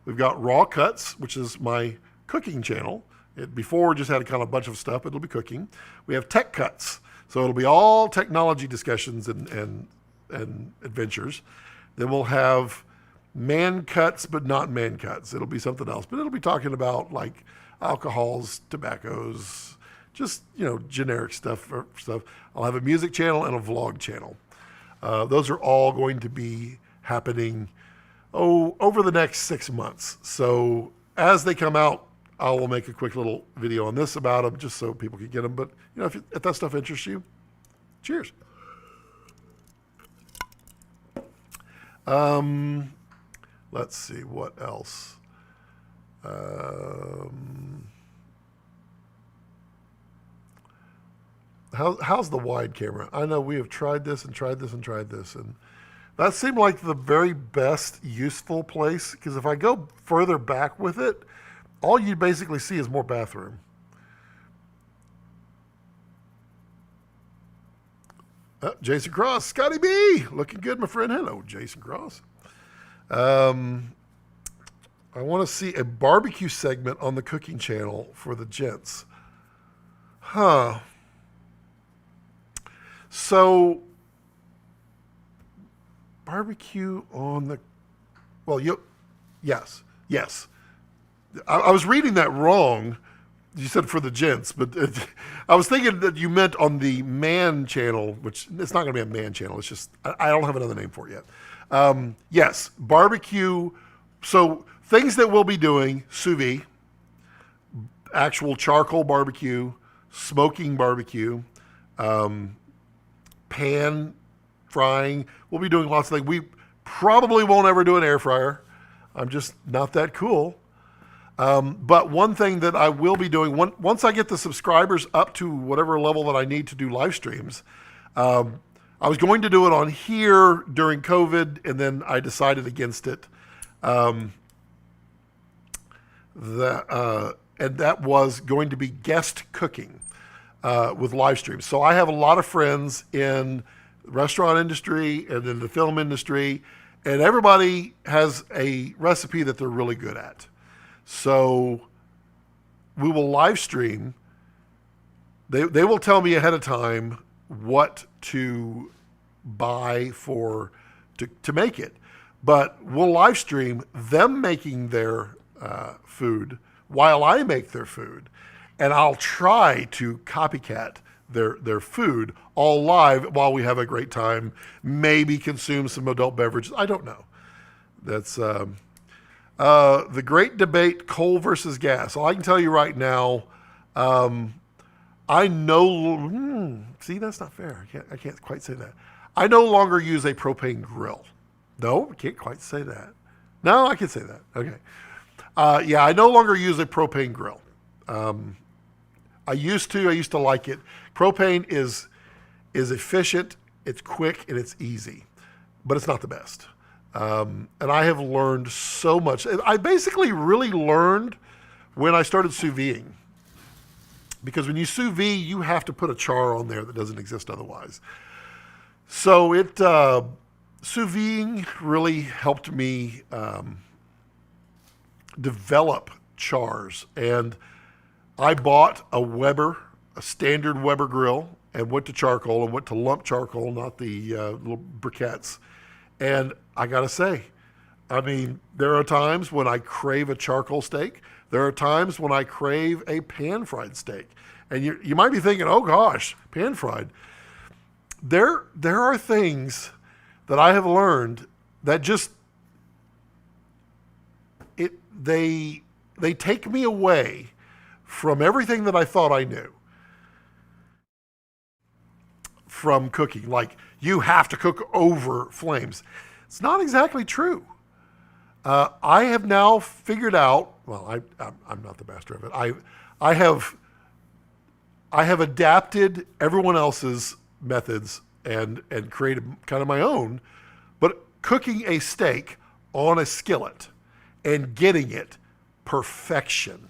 We've got Raw Cuts, which is my cooking channel. It before just had a kind of bunch of stuff, but it'll be cooking. We have Tech Cuts, so it'll be all technology discussions and adventures. Then we'll have Man Cuts, but not Man Cuts. It'll be something else, but it'll be talking about like alcohols, tobaccos, just generic stuff. I'll have a music channel and a vlog channel. Those are all going to be happening over the next 6 months. So as they come out, I will make a quick little video on this about them, just so people can get them. But if that stuff interests you, cheers. Let's see what else. How's the wide camera? I know we have tried this and tried this and tried this, and that seemed like the very best useful place, because if I go further back with it, all you basically see is more bathroom. Jason Cross, Scotty B, looking good, my friend. Hello, Jason Cross. I want to see a barbecue segment on the cooking channel for the gents. Huh. So, barbecue on the, yes. I was reading that wrong. You said for the gents, but I was thinking that you meant on the man channel, which it's not going to be a man channel. It's just, I don't have another name for it yet. Yes, barbecue. So things that we'll be doing: sous vide, actual charcoal barbecue, smoking barbecue, pan frying. We'll be doing lots of things. We probably won't ever do an air fryer. I'm just not that cool. But one thing that I will be doing, once I get the subscribers up to whatever level that I need to do live streams, I was going to do it on here during COVID, and then I decided against it. And that was going to be guest cooking with live streams. So I have a lot of friends in the restaurant industry and in the film industry, and everybody has a recipe that they're really good at. So we will live stream. They will tell me ahead of time what to buy to make it. But we'll live stream them making their food while I make their food. And I'll try to copycat their food all live while we have a great time, maybe consume some adult beverages. I don't know. That's the great debate, coal versus gas. Well, I can tell you right now, I know, see, that's not fair. I can't quite say that. I no longer use a propane grill. No, I can't quite say that. No, I can say that. Okay. I no longer use a propane grill. I used to like it. Propane is efficient, it's quick, and it's easy, but it's not the best. And I have learned so much. I basically really learned when I started sous videing. Because when you sous vide, you have to put a char on there that doesn't exist otherwise. So sous videing really helped me develop chars. And I bought a standard Weber grill, and went to charcoal and went to lump charcoal, not the little briquettes. And I got to say, I mean, there are times when I crave a charcoal steak. There are times when I crave a pan-fried steak. And you might be thinking, oh gosh, pan-fried. There are things that I have learned that just, they take me away from everything that I thought I knew from cooking. Like, you have to cook over flames. It's not exactly true. I have now figured out, well, I'm not the master of it. I have adapted everyone else's methods and created kind of my own, but cooking a steak on a skillet and getting it perfection.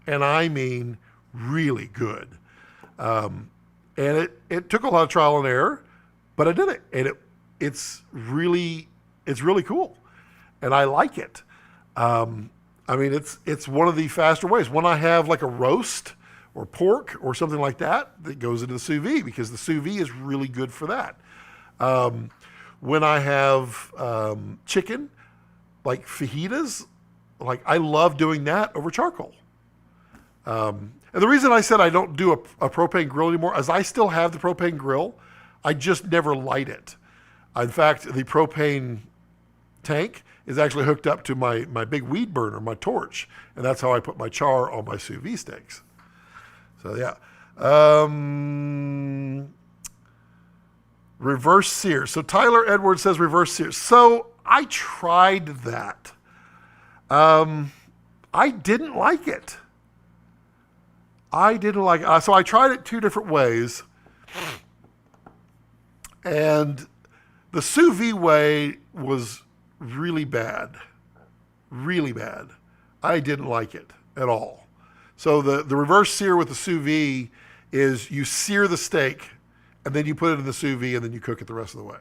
And I mean really good. And it took a lot of trial and error, but I did it. And it's really cool. And I like it. I mean, it's one of the faster ways. When I have like a roast or pork or something like that goes into the sous vide, because the sous vide is really good for that. When I have chicken, like fajitas, like I love doing that over charcoal. And the reason I said I don't do a propane grill anymore is I still have the propane grill. I just never light it. In fact, the propane tank is actually hooked up to my big weed burner, my torch. And that's how I put my char on my sous vide steaks. So yeah. Reverse sear. So Tyler Edwards says reverse sear. So I tried that. I didn't like it. So I tried it 2 different ways. And the sous vide way was really bad. Really bad. I didn't like it at all. So the reverse sear with the sous vide is you sear the steak and then you put it in the sous vide and then you cook it the rest of the way.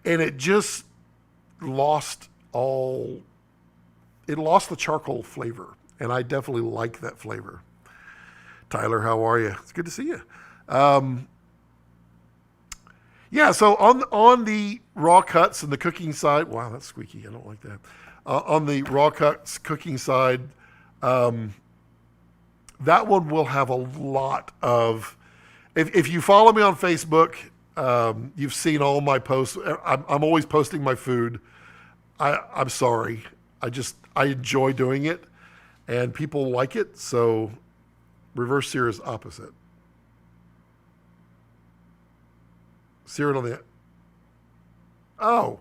And it just lost the charcoal flavor. And I definitely like that flavor. Tyler, how are you? It's good to see you. Yeah, so on the raw cuts and the cooking side, wow, that's squeaky. I don't like that. On the raw cuts cooking side, that one will have a lot of. If you follow me on Facebook, you've seen all my posts. I'm always posting my food. I'm sorry. I enjoy doing it, and people like it. So, reverse sear is opposite. Sear it on the. Oh,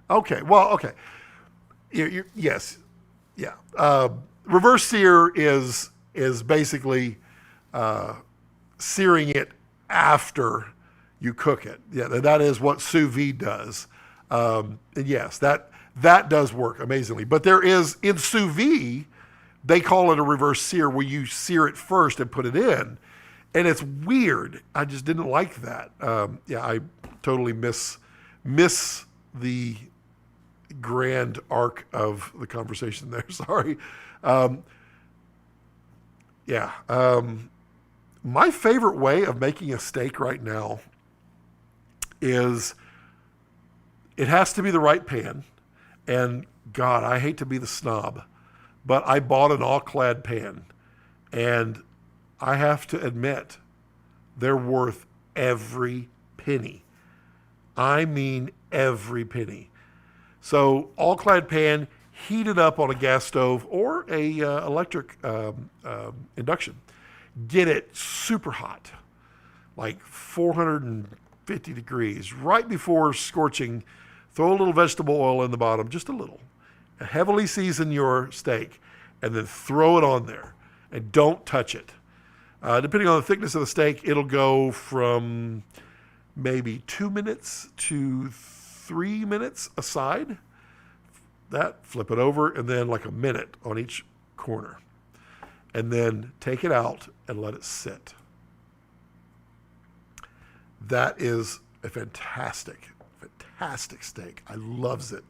okay. Well, okay. Yes, yeah. Reverse sear is basically searing it after you cook it. Yeah, that is what sous vide does. And yes, that does work amazingly. But there is in sous vide, they call it a reverse sear, where you sear it first and put it in. And it's weird. I just didn't like that. Yeah, I totally miss the grand arc of the conversation there. Sorry. Yeah. My favorite way of making a steak right now is it has to be the right pan. And God, I hate to be the snob, but I bought an all-clad pan. And I have to admit, they're worth every penny. I mean every penny. So all-clad pan, heat it up on a gas stove or a electric induction. Get it super hot, like 450 degrees. Right before scorching, throw a little vegetable oil in the bottom, just a little. Heavily season your steak, and then throw it on there. And don't touch it. Depending on the thickness of the steak, it'll go from maybe 2 minutes to 3 minutes aside. That, flip it over, and then like a minute on each corner. And then take it out and let it sit. That is a fantastic steak. I loves it.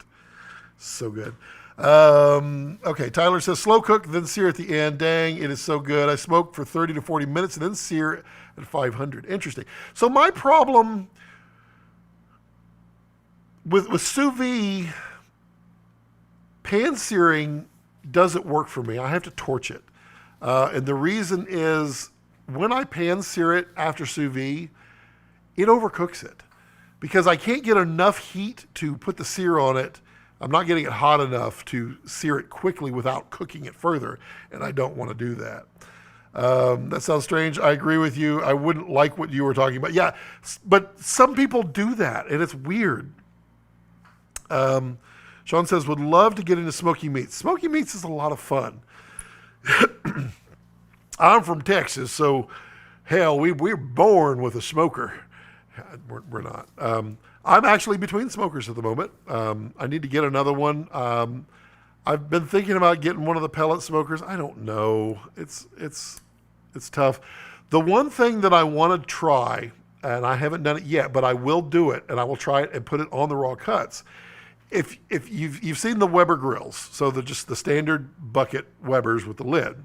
So good. Okay, Tyler says slow cook, then sear at the end. Dang, it is so good. I smoke for 30 to 40 minutes and then sear at 500. Interesting. So my problem with sous vide, pan searing doesn't work for me. I have to torch it. And the reason is when I pan sear it after sous vide, it overcooks it because I can't get enough heat to put the sear on it. I'm not getting it hot enough to sear it quickly without cooking it further, and I don't want to do that. That sounds strange. I agree with you. I wouldn't like what you were talking about. Yeah, but some people do that, and it's weird. Sean says, would love to get into smoky meats. Smoky meats is a lot of fun. I'm from Texas, so hell, we're born with a smoker. We're not. I'm actually between smokers at the moment. I need to get another one. I've been thinking about getting one of the pellet smokers. I don't know. It's tough. The one thing that I want to try, and I haven't done it yet, but I will do it, and I will try it and put it on the raw cuts. If you've seen the Weber grills, so just the standard bucket Webers with the lid,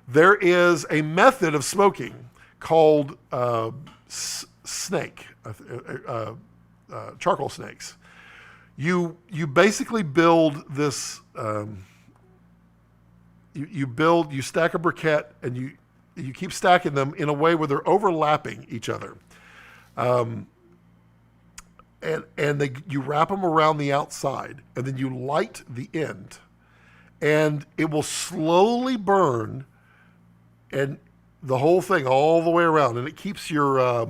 there is a method of smoking called snake, charcoal snakes. You basically build this. You stack a briquette and you keep stacking them in a way where they're overlapping each other. And you wrap them around the outside, and then you light the end, and it will slowly burn, and the whole thing all the way around, and it keeps your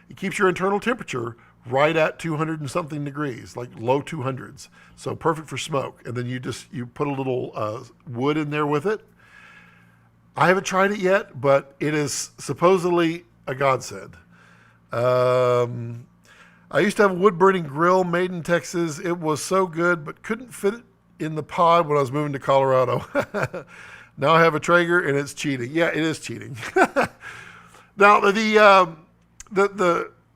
internal temperature right at 200 and something degrees, like low 200s. So perfect for smoke. And then you put a little wood in there with it. I haven't tried it yet, but it is supposedly a godsend. I used to have a wood-burning grill made in Texas. It was so good, but couldn't fit it in the pod when I was moving to Colorado. Now I have a Traeger, and it's cheating. Yeah, it is cheating. Now,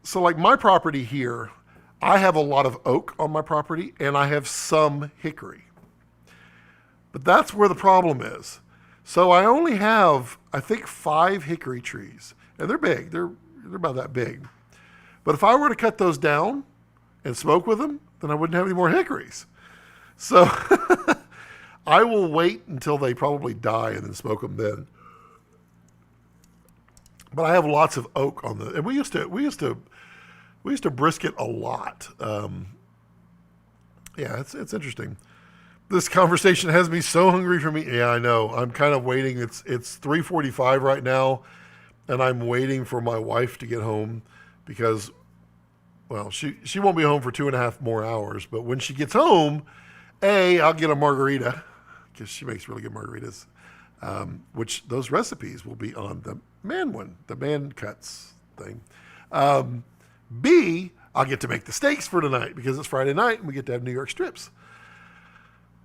so like my property here, I have a lot of oak on my property, and I have some hickory. But that's where the problem is. So I only have, I think, 5 hickory trees, and they're big. They're about that big. But if I were to cut those down and smoke with them, then I wouldn't have any more hickories. So I will wait until they probably die and then smoke them then. But I have lots of oak on and we used to brisket a lot. Yeah, it's interesting. This conversation has me so hungry for meat. Yeah, I know. I'm kind of waiting. It's 3:45 right now, and I'm waiting for my wife to get home because, well, she won't be home for 2.5 more hours. But when she gets home, I'll get a margarita because she makes really good margaritas, which those recipes will be on the man cuts thing. B, I'll get to make the steaks for tonight because it's Friday night and we get to have New York strips.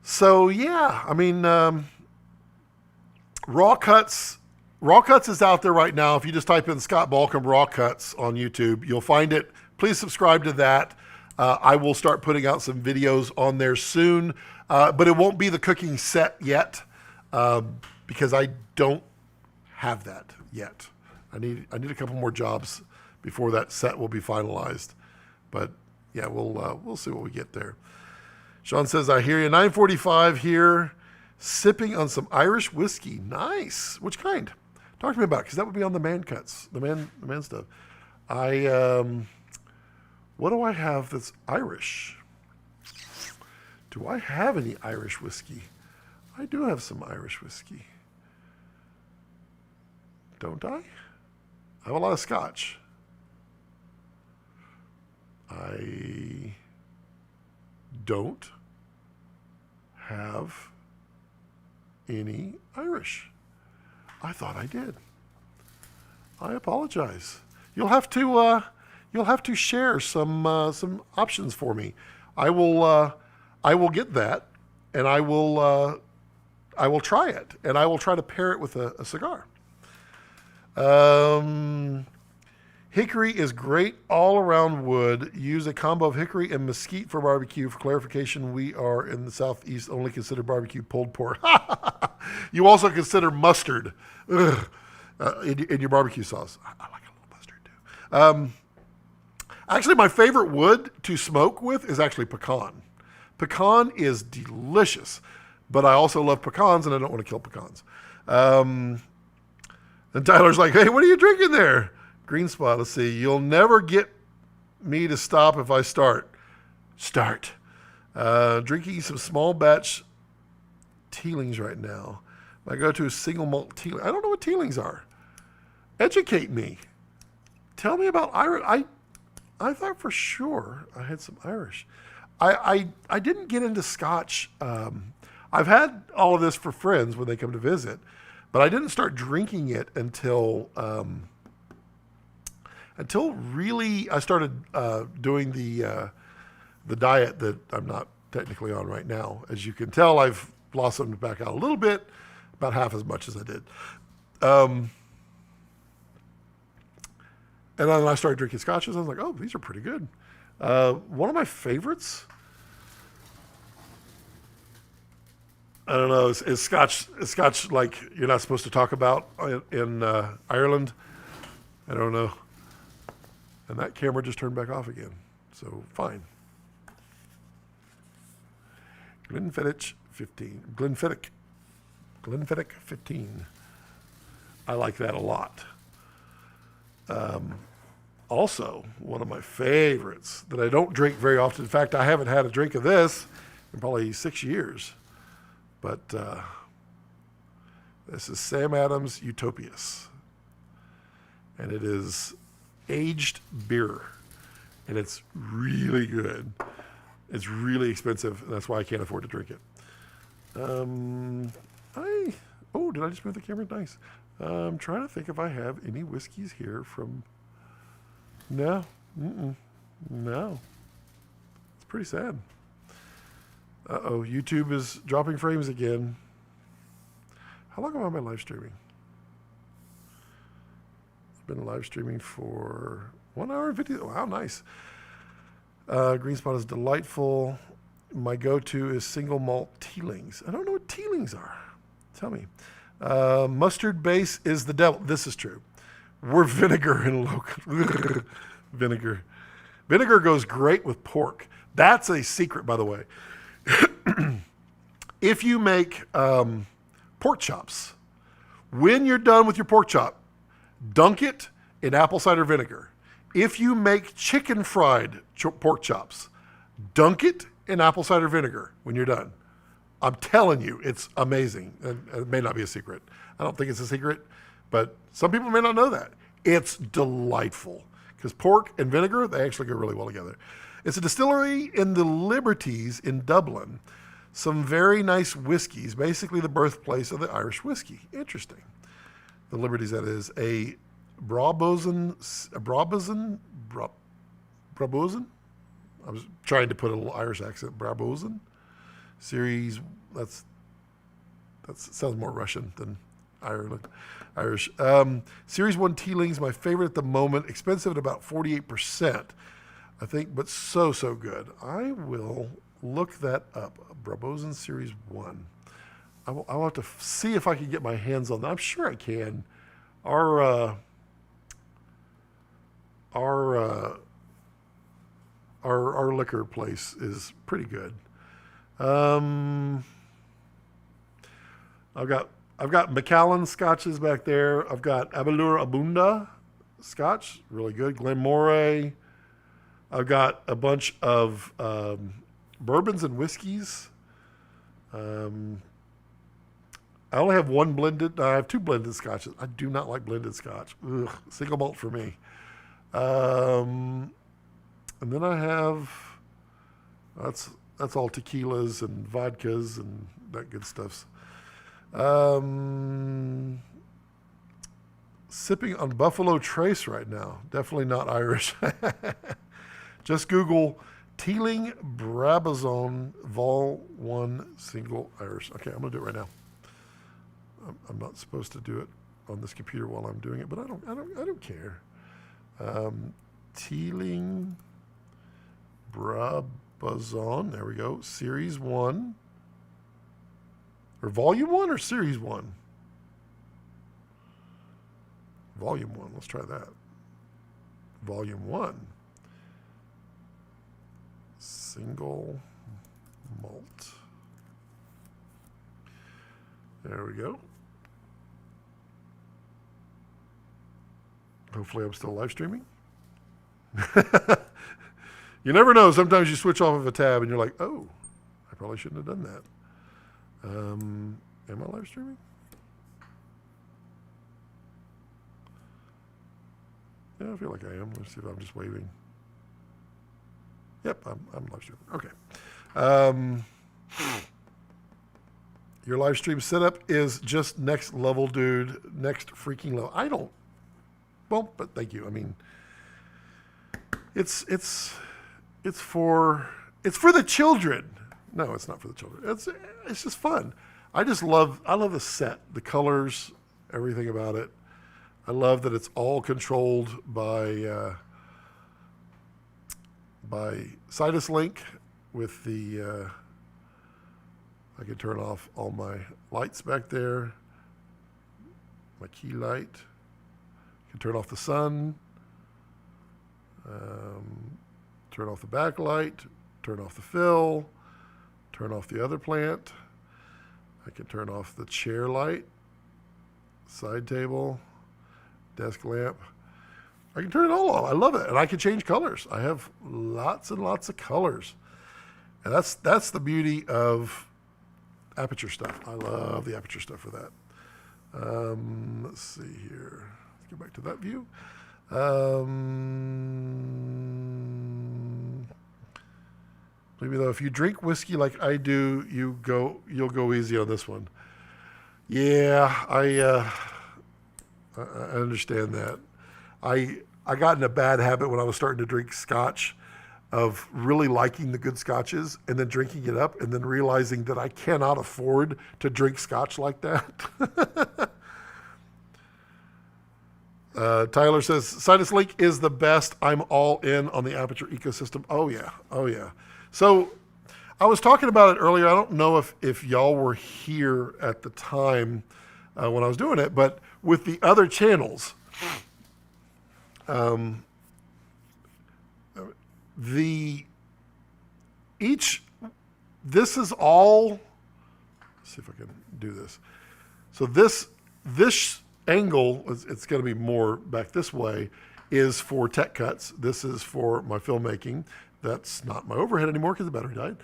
So yeah, I mean, raw cuts is out there right now. If you just type in Scott Balkum raw cuts on YouTube, you'll find it. Please subscribe to that. I will start putting out some videos on there soon, but it won't be the cooking set yet because I don't have that yet. I need a couple more jobs before that set will be finalized. But yeah, we'll see what we get there. Sean says, I hear you. 9:45 here, sipping on some Irish whiskey. Nice. Which kind? Talk to me about it, because that would be on the man cuts, the man stuff. What do I have that's Irish? Do I have any Irish whiskey? I do have some Irish whiskey. Don't I? I have a lot of Scotch. I don't have any Irish. I thought I did. I apologize. You'll have to share some options for me. I will get that, and I will try it, and I will try to pair it with a cigar. Hickory is great all-around wood. Use a combo of hickory and mesquite for barbecue. For clarification, we are in the Southeast, only consider barbecue pulled pork. You also consider mustard in your barbecue sauce. I like a little mustard too. Actually, my favorite wood to smoke with is actually pecan. Pecan is delicious, but I also love pecans, and I don't want to kill pecans. And Tyler's like, hey, what are you drinking there? Green spot, let's see. You'll never get me to stop if I start. Start. Drinking some small batch Teelings right now. My go-to is single malt Teeling. I don't know what Teelings are. Educate me. Tell me about Irish. I thought for sure I had some Irish. I didn't get into Scotch. I've had all of this for friends when they come to visit, but I didn't start drinking it until really I started doing the diet that I'm not technically on right now. As you can tell, I've blossomed back out a little bit, about half as much as I did. And then I started drinking scotches. I was like, oh, these are pretty good. One of my favorites, I don't know, is Scotch. Is Scotch like you're not supposed to talk about in Ireland? I don't know. And that camera just turned back off again. So fine. Glenfiddich 15. Glenfiddich 15. I like that a lot. Also, one of my favorites that I don't drink very often. In fact, I haven't had a drink of this in probably 6 years. But this is Sam Adams Utopias. And it is aged beer. And it's really good. It's really expensive. And that's why I can't afford to drink it. Did I just move the camera? Nice. I'm trying to think if I have any whiskeys here from... No. No. It's pretty sad. Uh-oh, YouTube is dropping frames again. How long have I been live streaming? I've been live streaming for 1 hour and 50. Wow, nice. Green spot is delightful. My go-to is single malt Teelings. I don't know what Teelings are. Tell me. Mustard base is the devil. This is true. We're vinegar and local. Vinegar. Vinegar goes great with pork. That's a secret, by the way. If you make pork chops, when you're done with your pork chop, dunk it in apple cider vinegar. If you make chicken fried pork chops, dunk it in apple cider vinegar when you're done. I'm telling you, it's amazing. And it may not be a secret. I don't think it's a secret, but some people may not know that. It's delightful because pork and vinegar, they actually go really well together. It's a distillery in the Liberties in Dublin. Some very nice whiskeys, basically the birthplace of the Irish whiskey. Interesting. The Liberties, that is. A Brabozen. I was trying to put a little Irish accent. Brabozen series. That sounds more Russian than Irish. Series 1 Teelings, my favorite at the moment. Expensive at about 48%, I think, but so good. I will look that up. Brabozen Series 1. I'll have to see if I can get my hands on that. I'm sure I can. Our liquor place is pretty good. I've got Macallan scotches back there. I've got Abelura Abunda scotch, really good. Glenmoray. I've got a bunch of bourbons and whiskeys. I only have one blended. I have two blended scotches. I do not like blended scotch. Ugh, single malt for me. And then I have that's all tequilas and vodkas and that good stuff. Sipping on Buffalo Trace right now. Definitely not Irish. Just Google Teeling Brabazon Vol 1 Single Irish. Okay, I'm going to do it right now. I'm not supposed to do it on this computer while I'm doing it, but I don't care. Teeling Brabazon. There we go. Series 1. Or Volume 1 or Series 1? Volume 1. Let's try that. Volume 1. Single malt. There we go. Hopefully I'm still live streaming. You never know. Sometimes you switch off of a tab and you're like, oh, I probably shouldn't have done that. Am I live streaming? Yeah, I feel like I am. Let's see if I'm just waving. Yep, I'm live streaming. Okay. Your live stream setup is just next level, dude. Next freaking level. I don't. Well, but thank you. I mean, it's for the children. No, it's not for the children. It's just fun. I love the set, the colors, everything about it. I love that it's all controlled by Sidus Link with the. I can turn off all my lights back there. My key light. I can turn off the sun. Turn off the backlight. Turn off the fill. Turn off the other plant. I can turn off the chair light. Side table. Desk lamp. I can turn it all off. I love it. And I can change colors. I have lots and lots of colors. And that's the beauty of aperture stuff. I love the aperture stuff for that. Let's see here. Let's go back to that view. Maybe though, if you drink whiskey like I do, you'll go easy on this one. Yeah, I understand that. I got in a bad habit when I was starting to drink scotch of really liking the good scotches and then drinking it up and then realizing that I cannot afford to drink scotch like that. Tyler says, Sidus Link is the best. I'm all in on the aperture ecosystem. Oh, yeah. Oh, yeah. So I was talking about it earlier. I don't know if y'all were here at the time when I was doing it, but with the other channels, this is all, let's see if I can do this. So this angle, it's going to be more back this way, is for tech cuts. This is for my filmmaking. That's not my overhead anymore because the battery died.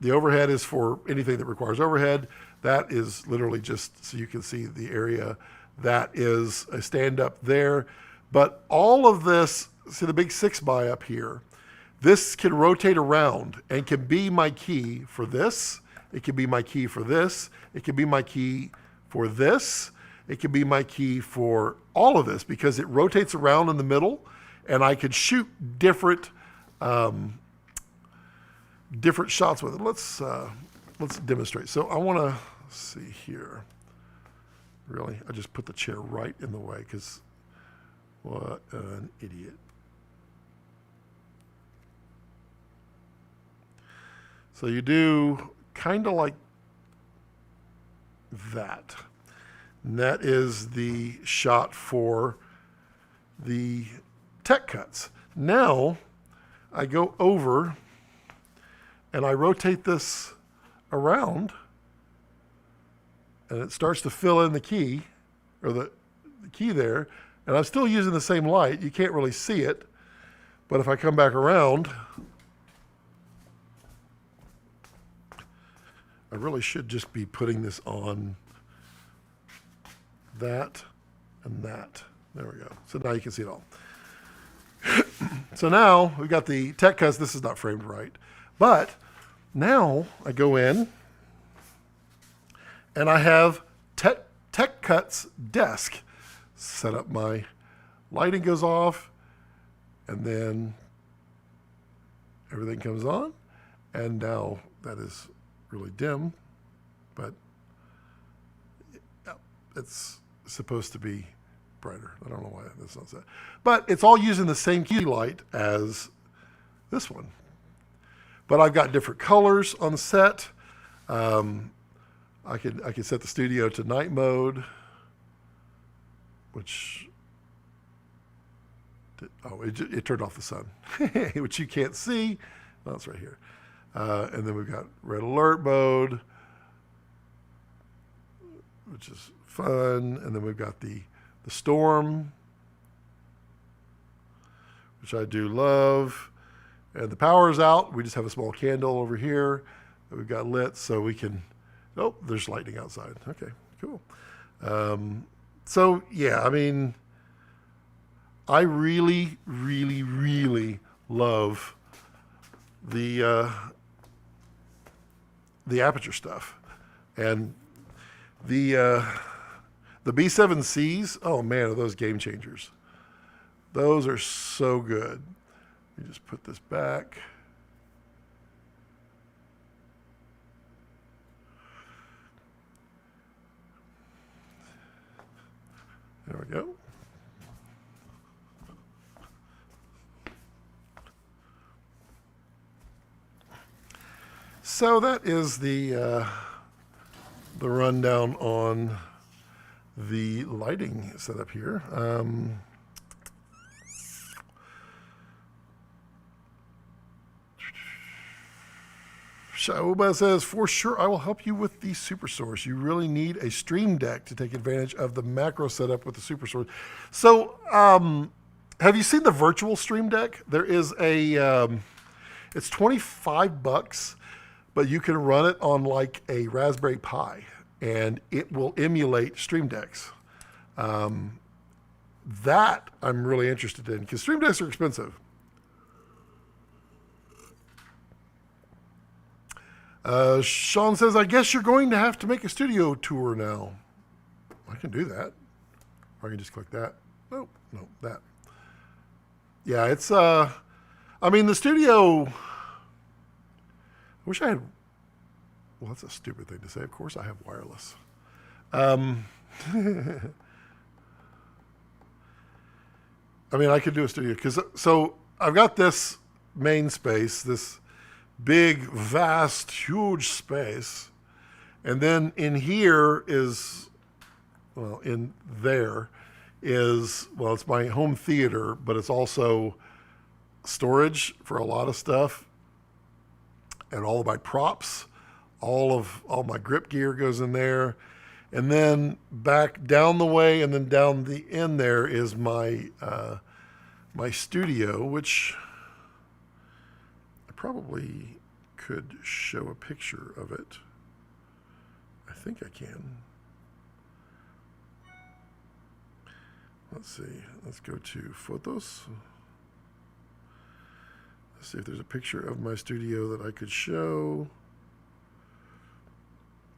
The overhead is for anything that requires overhead. That is literally just so you can see the area. That is a stand-up there. But all of this, see the big 6x up here, this can rotate around and can be my key for this. It can be my key for this. It can be my key for this. It can be my key for all of this because it rotates around in the middle and I could shoot different shots with it. Let's demonstrate. So I want to see here. Really, I just put the chair right in the way because what an idiot. So you do kind of like that. And that is the shot for the tech cuts. Now I go over and I rotate this around and it starts to fill in the key or the key there. And I'm still using the same light. You can't really see it. But if I come back around, I really should just be putting this on that and that. There we go. So now you can see it all. So now we've got the tech cuts. This is not framed right. But now I go in and I have tech cuts desk. Set up, my lighting goes off and then everything comes on. And now that is really dim, but it's supposed to be brighter. I don't know why that's not set. But it's all using the same key light as this one. But I've got different colors on the set. I could set the studio to night mode, which, it turned off the sun, which you can't see. Well, it's right here. And then we've got red alert mode, which is fun. And then we've got the storm, which I do love. And the power is out. We just have a small candle over here that we've got lit so we can, oh, there's lightning outside. Okay, cool. So yeah, I mean, I really, really, really love the aperture stuff. And the B7Cs, oh man, are those game changers. Those are so good. You just put this back. There we go. So that is the rundown on the lighting setup here. Shaoba says, for sure, I will help you with the super source. You really need a stream deck to take advantage of the macro setup with the super source. So, have you seen the virtual stream deck? There is it's $25, but you can run it on like a Raspberry Pi, and it will emulate stream decks. That I'm really interested in, because stream decks are expensive. Sean says, I guess you're going to have to make a studio tour now. I can do that. Or I can just click that. Oh, no, that. Yeah, it's, I mean, the studio, I wish I had, well, that's a stupid thing to say. Of course I have wireless. I mean, I could do a studio, so I've got this main space, this big, vast, huge space. And then in here is, well, in there is, well, it's my home theater, but it's also storage for a lot of stuff. And all of my props, all my grip gear goes in there. And then back down the way and then down the end there is my, my studio, which I probably could show a picture of it. I think I can. Let's see. Let's go to photos. Let's see if there's a picture of my studio that I could show.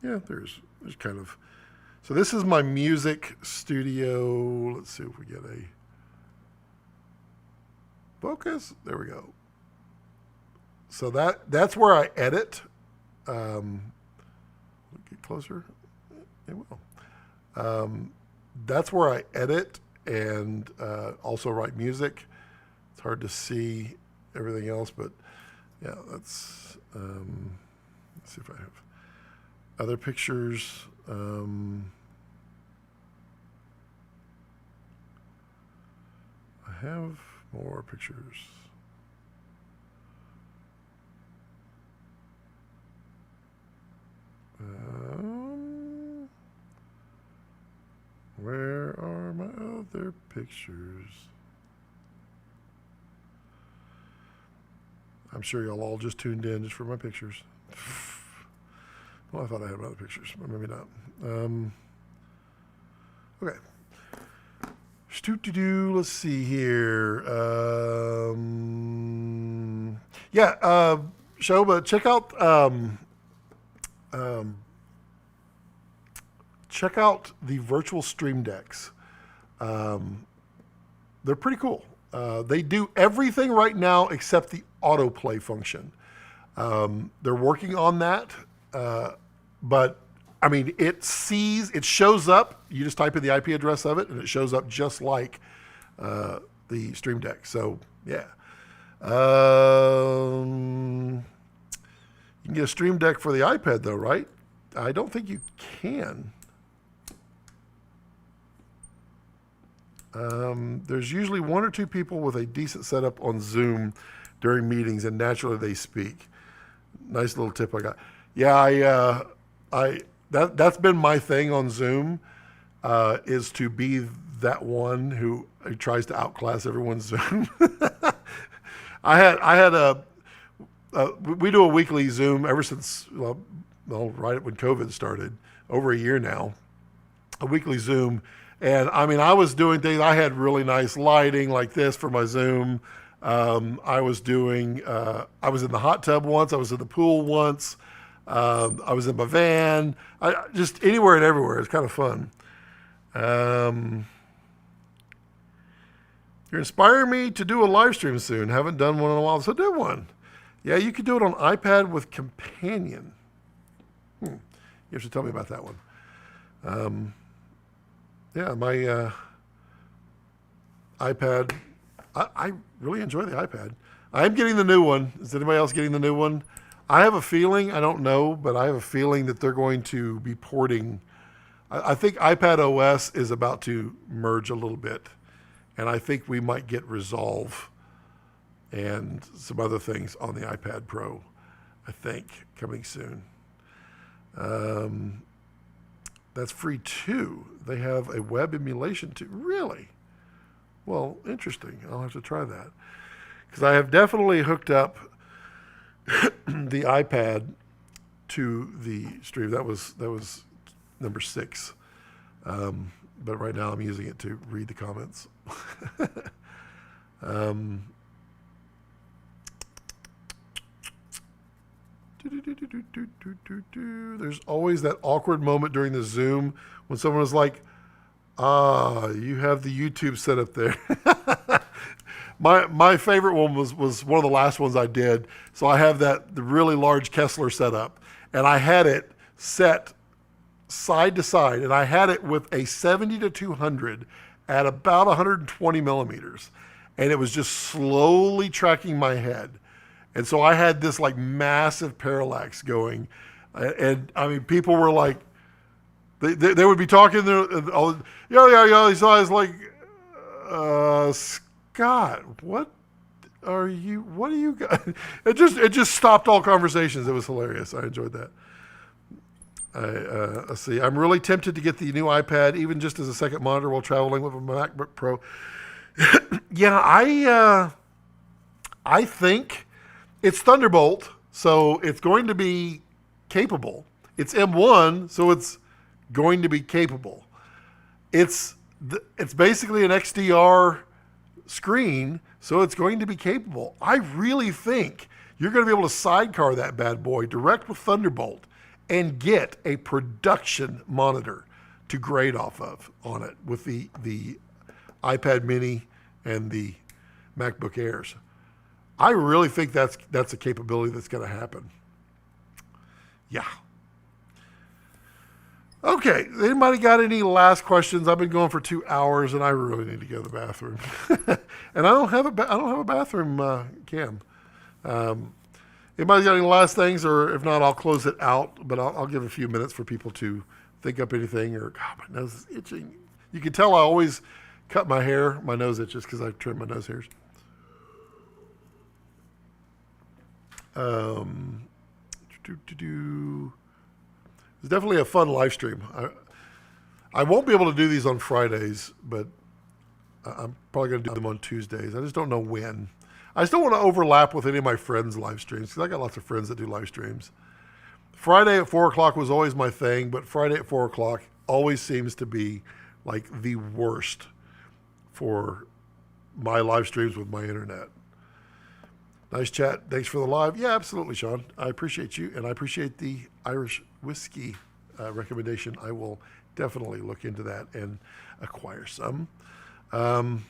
Yeah, there's kind of. So this is my music studio. Let's see if we get a focus. There we go. So that's where I edit. Get closer. It will. That's where I edit and also write music. It's hard to see everything else, but yeah, that's. Let's see if I have other pictures. I have more pictures. Where are my other pictures? I'm sure y'all all just tuned in just for my pictures. Well, I thought I had other pictures, but maybe not. Okay. Let's see here. Shoba, check out the virtual stream decks. They're pretty cool. They do everything right now except the autoplay function. They're working on that, but I mean, it shows up. You just type in the IP address of it, and it shows up just like the Stream Deck. So, yeah. You can get a Stream Deck for the iPad, though, right? I don't think you can. There's usually one or two people with a decent setup on Zoom during meetings, and naturally they speak. Nice little tip I got. Yeah, that's been my thing on Zoom, is to be that one who tries to outclass everyone's Zoom. We do a weekly Zoom ever since, right when COVID started, over a year now, a weekly Zoom. And I mean, I was doing things, I had really nice lighting like this for my Zoom. I was in the hot tub once, I was in the pool once, I was in my van, just anywhere and everywhere. It's kind of fun. You're inspiring me to do a live stream soon. Haven't done one in a while, so do one. Yeah, you could do it on iPad with Companion. You have to tell me about that one. Yeah, my iPad, I really enjoy the iPad. I'm getting the new one. Is anybody else getting the new one? I have a feeling, I don't know, but I have a feeling that they're going to be porting. I think iPad OS is about to merge a little bit. And I think we might get Resolve and some other things on the iPad Pro, I think, coming soon. That's free too. They have a web emulation too. Really? Well, interesting. I'll have to try that. Because I have definitely hooked up the iPad to the stream. That was number 6. But right now I'm using it to read the comments. There's always that awkward moment during the Zoom when someone is like, you have the YouTube set up there. My favorite one was one of the last ones I did. So I have the really large Kessler set up, and I had it set side to side, and I had it with a 70-200 at about 120 millimeters, and it was just slowly tracking my head. And so I had this like massive parallax going, and I mean, people were like, they would be talking there, and yeah. So I was like, Scott, what are you guys? It just stopped all conversations. It was hilarious. I enjoyed that. Let's see. I'm really tempted to get the new iPad, even just as a second monitor while traveling with a MacBook Pro. Yeah, I think it's Thunderbolt, so it's going to be capable. It's M1, so it's going to be capable. It's basically an XDR screen, so it's going to be capable. I really think you're going to be able to sidecar that bad boy direct with Thunderbolt and get a production monitor to grade off of on it with the iPad Mini and the MacBook Airs. I really think that's a capability that's going to happen. Yeah. Okay. Anybody got any last questions? I've been going for 2 hours, and I really need to go to the bathroom. And I don't have a bathroom cam. Anybody got any last things, or if not, I'll close it out. But I'll give a few minutes for people to think up anything. Or God, my nose is itching. You can tell I always cut my hair. My nose itches because I trim my nose hairs. It's definitely a fun live stream. I won't be able to do these on Fridays, but I'm probably going to do them on Tuesdays. I just don't know when. I just don't want to overlap with any of my friends' live streams because I got lots of friends that do live streams. Friday at 4 o'clock was always my thing, but Friday at 4 o'clock always seems to be like the worst for my live streams with my internet. Nice chat. Thanks for the live. Yeah, absolutely, Sean. I appreciate you, and I appreciate the Irish whiskey recommendation. I will definitely look into that and acquire some. And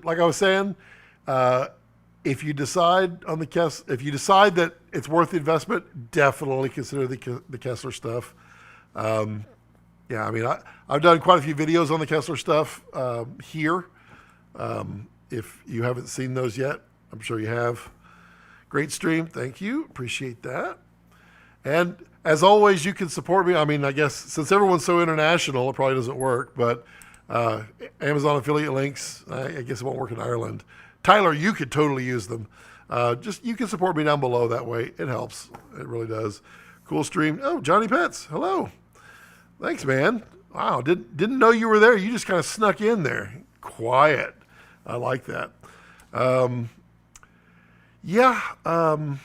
like I was saying, If you decide on the if you decide that it's worth the investment, definitely consider the Kessler stuff. Yeah, I mean, I've done quite a few videos on the Kessler stuff here. If you haven't seen those yet, I'm sure you have. Great stream. Thank you. Appreciate that. And as always, you can support me. I mean, I guess since everyone's so international, it probably doesn't work, but Amazon affiliate links, I guess it won't work in Ireland. Tyler, you could totally use them. Just you can support me down below that way. It helps. It really does. Cool stream. Oh, Johnny Pets. Hello. Thanks, man. Wow. Didn't know you were there. You just kind of snuck in there. Quiet. I like that. Yeah. I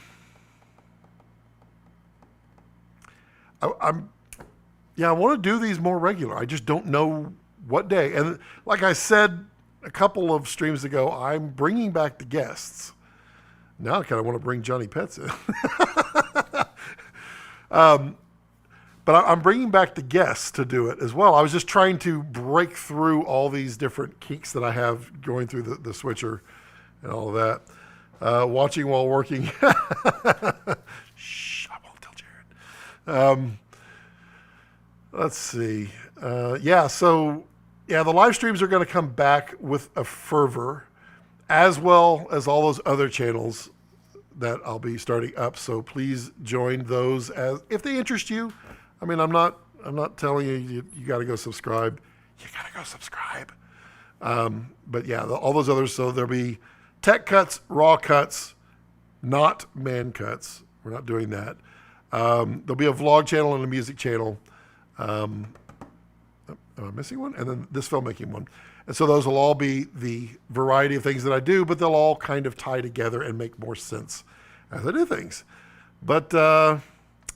want to do these more regular. I just don't know what day. And like I said a couple of streams ago, I'm bringing back the guests. Now I kind of want to bring Johnny Pets in. But I'm bringing back the guests to do it as well. I was just trying to break through all these different kinks that I have going through the switcher and all of that. Watching while working. Shh, I won't tell Jared. Let's see. The live streams are going to come back with a fervor, as well as all those other channels that I'll be starting up. So please join those as if they interest you. I mean, I'm not telling you got to go subscribe. You got to go subscribe. But yeah, all those others. So there'll be tech cuts, raw cuts, not man cuts. We're not doing that. There'll be a vlog channel and a music channel. Am I missing one? And then this filmmaking one. And so those will all be the variety of things that I do, but they'll all kind of tie together and make more sense as I do things. But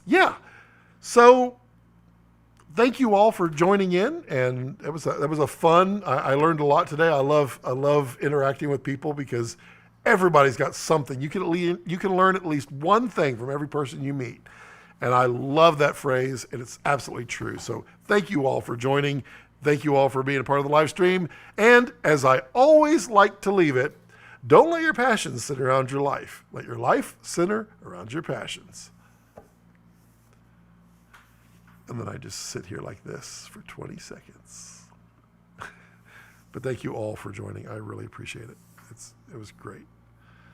yeah. So thank you all for joining in, and that was a fun. I learned a lot today. I love interacting with people because everybody's got something. You can learn at least one thing from every person you meet, and I love that phrase, and it's absolutely true. So thank you all for joining. Thank you all for being a part of the live stream. And as I always like to leave it, don't let your passions center around your life. Let your life center around your passions. And then I just sit here like this for 20 seconds. But thank you all for joining. I really appreciate it. It was great.